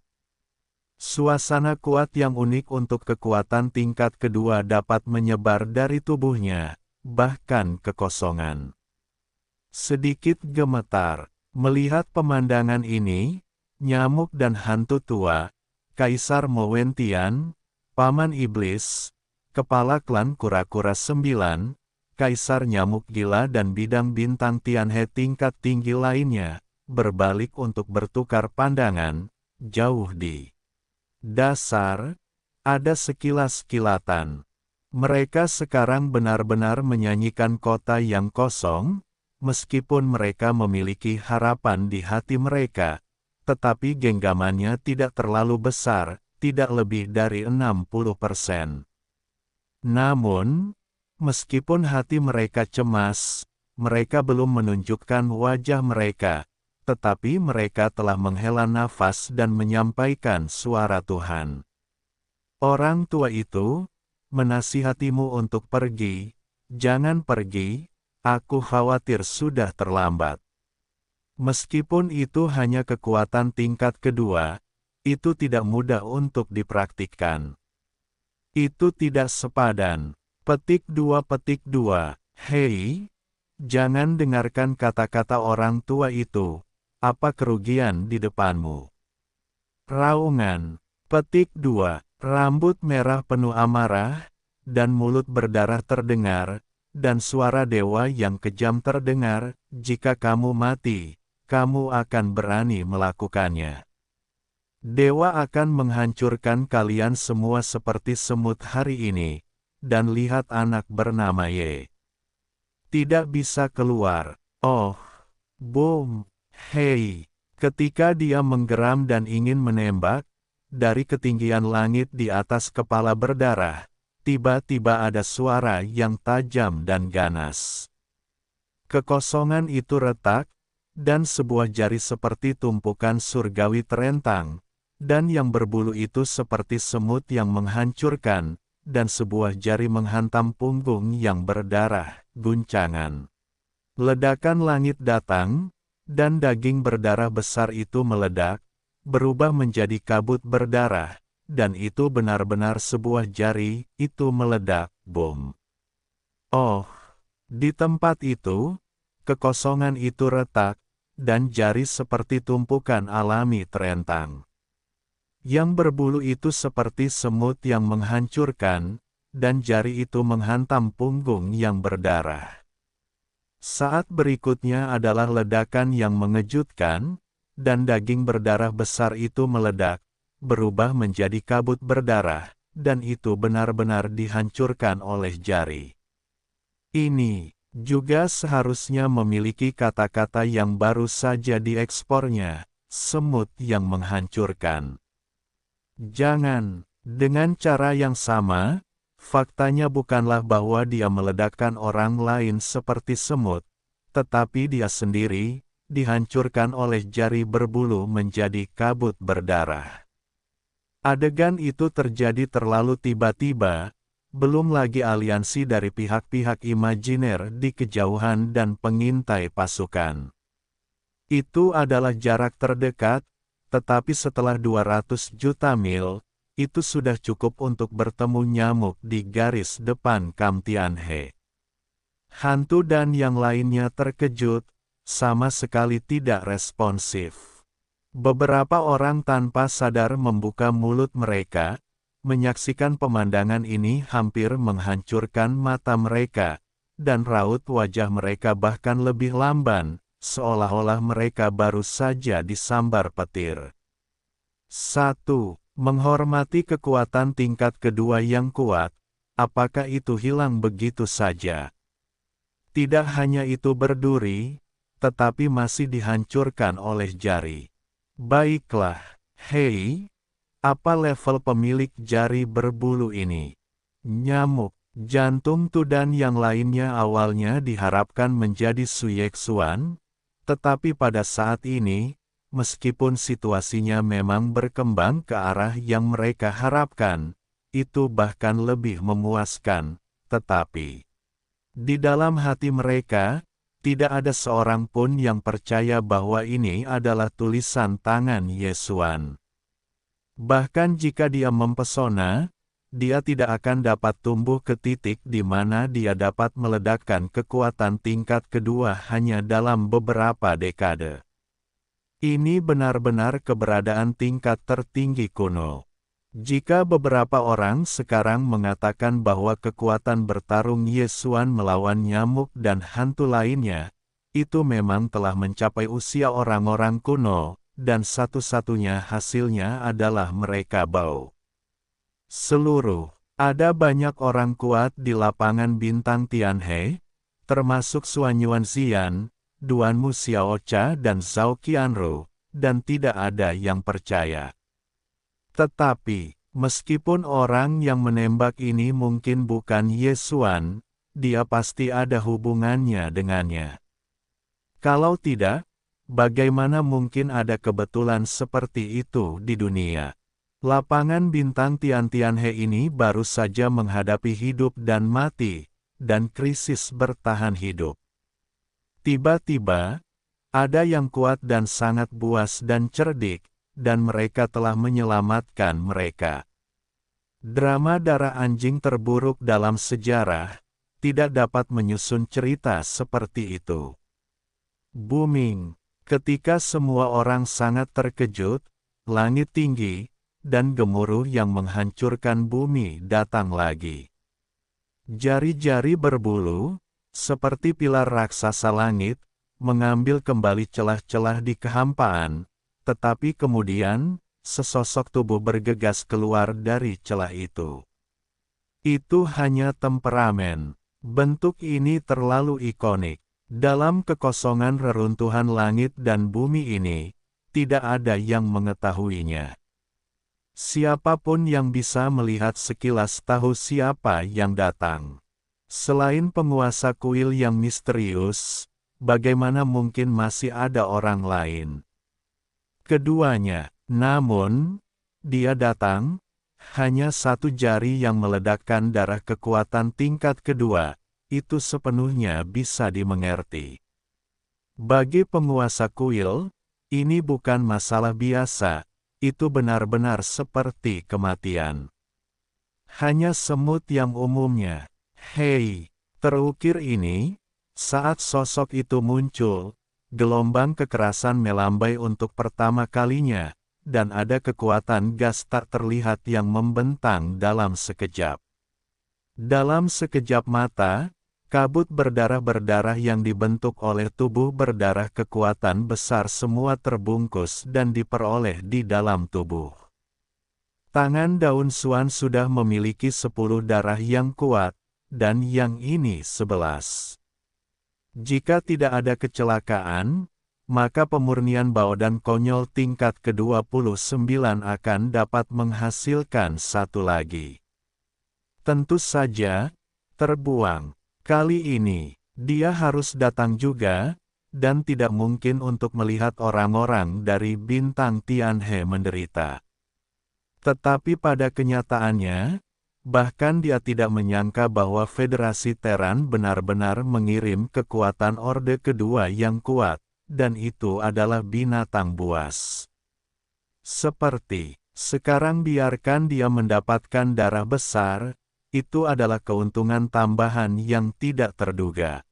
Suasana kuat yang unik untuk kekuatan tingkat kedua dapat menyebar dari tubuhnya, bahkan kekosongan. Sedikit gemetar, melihat pemandangan ini, nyamuk dan hantu tua, Kaisar Mowentian, Paman Iblis, Kepala Klan Kura-Kura 9, Kaisar Nyamuk Gila dan bidang bintang Tianhe tingkat tinggi lainnya, berbalik untuk bertukar pandangan, jauh di dasar, ada sekilas kilatan. Mereka sekarang benar-benar menyanyikan kota yang kosong, meskipun mereka memiliki harapan di hati mereka, tetapi genggamannya tidak terlalu besar, tidak lebih dari 60%. Namun, meskipun hati mereka cemas, mereka belum menunjukkan wajah mereka, tetapi mereka telah menghela nafas dan menyampaikan suara Tuhan. Orang tua itu menasihatimu untuk pergi, jangan pergi, aku khawatir sudah terlambat. Meskipun itu hanya kekuatan tingkat kedua, itu tidak mudah untuk dipraktikkan. Itu tidak sepadan. Petik 2. Hei, jangan dengarkan kata-kata orang tua itu. Apa kerugian di depanmu? Raungan. Petik 2. Rambut merah penuh amarah, dan mulut berdarah terdengar, dan suara dewa yang kejam terdengar, jika kamu mati, kamu akan berani melakukannya. Dewa akan menghancurkan kalian semua seperti semut hari ini, dan lihat anak bernama Ye. Tidak bisa keluar. Oh, boom. Hei, ketika dia menggeram dan ingin menembak, dari ketinggian langit di atas kepala berdarah, tiba-tiba ada suara yang tajam dan ganas. Kekosongan itu retak, dan sebuah jari seperti tumpukan surgawi terentang, dan yang berbulu itu seperti semut yang menghancurkan, dan sebuah jari menghantam punggung yang berdarah, guncangan. Ledakan langit datang, dan daging berdarah besar itu meledak, berubah menjadi kabut berdarah, dan itu benar-benar sebuah jari, itu meledak, bom. Oh, di tempat itu, kekosongan itu retak, dan jari seperti tumpukan alami terentang. Yang berbulu itu seperti semut yang menghancurkan, dan jari itu menghantam punggung yang berdarah. Saat berikutnya adalah ledakan yang mengejutkan, dan daging berdarah besar itu meledak, berubah menjadi kabut berdarah, dan itu benar-benar dihancurkan oleh jari. Ini juga seharusnya memiliki kata-kata yang baru saja diekspornya, semut yang menghancurkan. Jangan, dengan cara yang sama, faktanya bukanlah bahwa dia meledakkan orang lain seperti semut, tetapi dia sendiri, dihancurkan oleh jari berbulu menjadi kabut berdarah. Adegan itu terjadi terlalu tiba-tiba, belum lagi aliansi dari pihak-pihak imajiner di kejauhan dan pengintai pasukan. Itu adalah jarak terdekat, tetapi setelah 200 juta mil, itu sudah cukup untuk bertemu nyamuk di garis depan Kam Tianhe. Hantu dan yang lainnya terkejut, sama sekali tidak responsif. Beberapa orang tanpa sadar membuka mulut mereka, menyaksikan pemandangan ini hampir menghancurkan mata mereka, dan raut wajah mereka bahkan lebih lamban, seolah-olah mereka baru saja disambar petir. 1. Menghormati kekuatan tingkat kedua yang kuat, apakah itu hilang begitu saja? Tidak hanya itu berduri, tetapi masih dihancurkan oleh jari. Baiklah, hei, apa level pemilik jari berbulu ini? Nyamuk, jantung dan yang lainnya awalnya diharapkan menjadi Suyexuan, tetapi pada saat ini, meskipun situasinya memang berkembang ke arah yang mereka harapkan, itu bahkan lebih memuaskan, tetapi di dalam hati mereka, tidak ada seorang pun yang percaya bahwa ini adalah tulisan tangan Yesuan. Bahkan jika dia mempesona, dia tidak akan dapat tumbuh ke titik di mana dia dapat meledakkan kekuatan tingkat kedua hanya dalam beberapa dekade. Ini benar-benar keberadaan tingkat tertinggi kuno. Jika beberapa orang sekarang mengatakan bahwa kekuatan bertarung Yesuan melawan nyamuk dan hantu lainnya, itu memang telah mencapai usia orang-orang kuno, dan satu-satunya hasilnya adalah mereka bau. Ada banyak orang kuat di lapangan bintang Tianhe, termasuk Xuan Yuanxian, Duanmu Xiaocha dan Zhao Qianru, dan tidak ada yang percaya. Tetapi, meskipun orang yang menembak ini mungkin bukan Yesuan, dia pasti ada hubungannya dengannya. Kalau tidak, bagaimana mungkin ada kebetulan seperti itu di dunia? Lapangan bintang Tiantianhe ini baru saja menghadapi hidup dan mati, dan krisis bertahan hidup. Tiba-tiba, ada yang kuat dan sangat buas dan cerdik, dan mereka telah menyelamatkan mereka. Drama darah anjing terburuk dalam sejarah, tidak dapat menyusun cerita seperti itu. Booming, ketika semua orang sangat terkejut, langit tinggi, dan gemuruh yang menghancurkan bumi datang lagi. Jari-jari berbulu, seperti pilar raksasa langit, mengambil kembali celah-celah di kehampaan, tetapi kemudian, sesosok tubuh bergegas keluar dari celah itu. Itu hanya temperamen. Bentuk ini terlalu ikonik. Dalam kekosongan reruntuhan langit dan bumi ini, tidak ada yang mengetahuinya. Siapapun yang bisa melihat sekilas tahu siapa yang datang. Selain penguasa kuil yang misterius, bagaimana mungkin masih ada orang lain? Keduanya, namun, dia datang, hanya satu jari yang meledakkan darah kekuatan tingkat kedua, itu sepenuhnya bisa dimengerti. Bagi penguasa kuil, ini bukan masalah biasa, itu benar-benar seperti kematian. Hanya semut yang umumnya. Hei, terukir ini, saat sosok itu muncul, gelombang kekerasan melambai untuk pertama kalinya, dan ada kekuatan gas tak terlihat yang membentang dalam sekejap. Dalam sekejap mata, kabut berdarah-berdarah yang dibentuk oleh tubuh berdarah kekuatan besar semua terbungkus dan diperoleh di dalam tubuh. Tangan Daun Xuan sudah memiliki 10 darah yang kuat, dan yang ini 11. Jika tidak ada kecelakaan, maka pemurnian Baodan konyol tingkat ke-29 akan dapat menghasilkan satu lagi. Tentu saja, terbuang. Kali ini, dia harus datang juga, dan tidak mungkin untuk melihat orang-orang dari bintang Tianhe menderita. Tetapi pada kenyataannya, bahkan dia tidak menyangka bahwa Federasi Teran benar-benar mengirim kekuatan Orde Kedua yang kuat, dan itu adalah binatang buas. Sekarang biarkan dia mendapatkan darah besar, itu adalah keuntungan tambahan yang tidak terduga.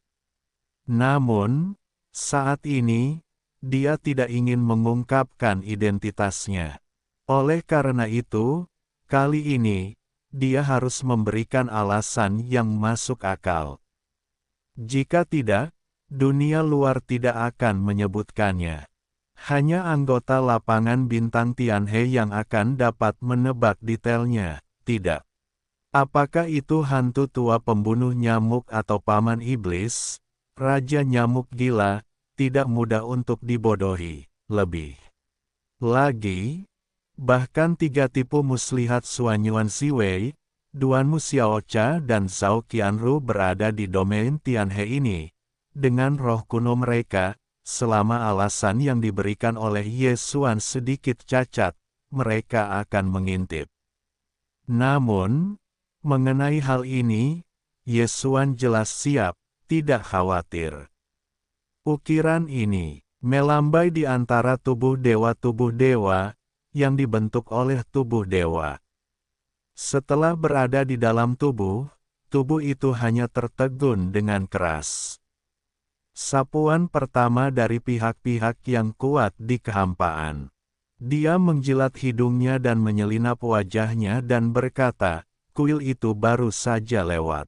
Namun, saat ini, dia tidak ingin mengungkapkan identitasnya. Oleh karena itu, kali ini, dia harus memberikan alasan yang masuk akal. Jika tidak, Dunia luar tidak akan menyebutkannya. Hanya anggota lapangan bintang Tianhe yang akan dapat menebak detailnya, tidak. Apakah itu hantu tua pembunuh nyamuk atau paman iblis, raja nyamuk gila, tidak mudah untuk dibodohi. Lebih lagi, bahkan tiga tipu muslihat Xuanyuan Siwei, Duanmu Xiaocha dan Zhao Qianru berada di domain Tianhe ini. Dengan roh kuno mereka, selama alasan yang diberikan oleh Ye Xuan sedikit cacat, mereka akan mengintip. Namun, mengenai hal ini, Ye Xuan jelas siap, tidak khawatir. Ukiran ini melambai di antara tubuh dewa yang dibentuk oleh tubuh dewa. Setelah berada di dalam tubuh itu hanya tertegun dengan keras. Sapuan pertama dari pihak-pihak yang kuat di kehampaan. Dia menjilat hidungnya dan menyelinap wajahnya dan berkata, kuil itu baru saja lewat.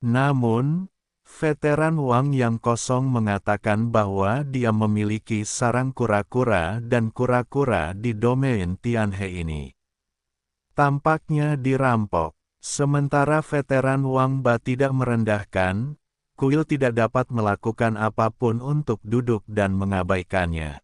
Namun, veteran Wang yang kosong mengatakan bahwa dia memiliki sarang kura-kura dan kura-kura di domain Tianhe ini. Tampaknya dirampok. Sementara veteran Wang Ba tidak merendahkan, kuil tidak dapat melakukan apapun untuk duduk dan mengabaikannya.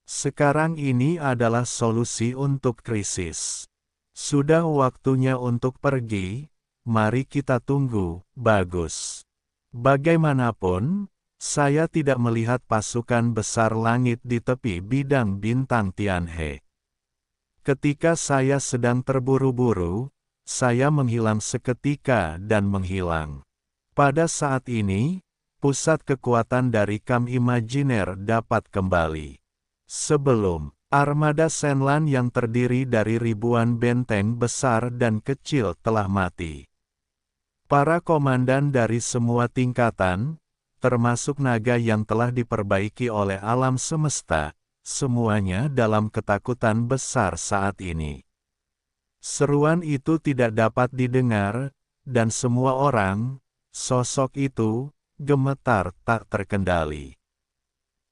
Sekarang ini adalah solusi untuk krisis. Sudah waktunya untuk pergi, mari kita tunggu. Bagus. Bagaimanapun, saya tidak melihat pasukan besar langit di tepi bidang bintang Tianhe. Ketika saya sedang terburu-buru, saya menghilang seketika dan menghilang. Pada saat ini, pusat kekuatan dari Kam Imajiner dapat kembali. Sebelum, armada Shenlan yang terdiri dari ribuan benteng besar dan kecil telah mati. Para komandan dari semua tingkatan, termasuk naga yang telah diperbaiki oleh alam semesta, semuanya dalam ketakutan besar saat ini. Seruan itu tidak dapat didengar, dan semua orang, sosok itu, gemetar tak terkendali.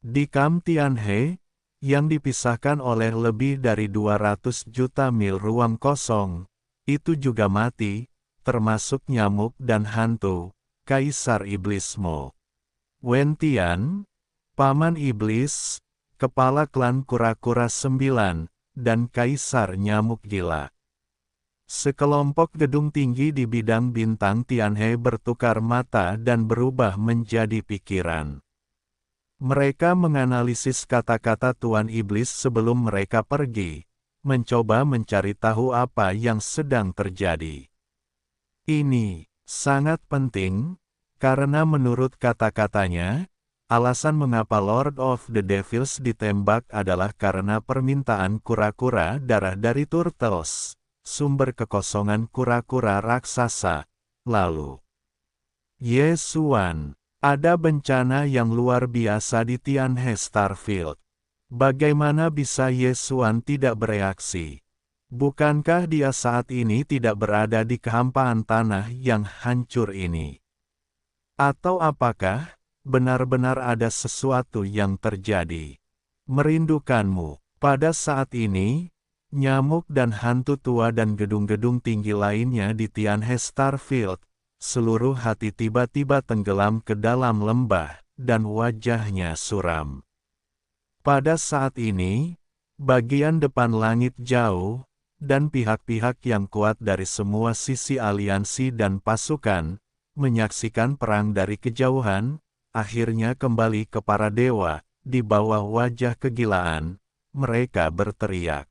Di Kam Tianhe, yang dipisahkan oleh lebih dari 200 juta mil ruang kosong, itu juga mati, termasuk nyamuk dan hantu, Kaisar Iblis Mo. Wen Tian, Paman Iblis, Kepala Klan Kura-Kura 9, dan Kaisar Nyamuk Gila. Sekelompok gedung tinggi di bidang bintang Tianhe bertukar mata dan berubah menjadi pikiran. Mereka menganalisis kata-kata Tuan Iblis sebelum mereka pergi, mencoba mencari tahu apa yang sedang terjadi. Ini sangat penting, karena menurut kata-katanya, alasan mengapa Lord of the Devils ditembak adalah karena permintaan kura-kura darah dari Turtles, sumber kekosongan kura-kura raksasa. Lalu, Ye Xuan, ada bencana yang luar biasa di Tianhe Starfield. Bagaimana bisa Ye Xuan tidak bereaksi? Bukankah dia saat ini tidak berada di kehampaan tanah yang hancur ini? Atau apakah benar-benar ada sesuatu yang terjadi? Merindukanmu. Pada saat ini, nyamuk dan hantu tua dan gedung-gedung tinggi lainnya di Tianhe Starfield, seluruh hati tiba-tiba tenggelam ke dalam lembah, dan wajahnya suram. Pada saat ini, bagian depan langit jauh, dan pihak-pihak yang kuat dari semua sisi aliansi dan pasukan, menyaksikan perang dari kejauhan, akhirnya kembali ke para dewa, di bawah wajah kegilaan, mereka berteriak.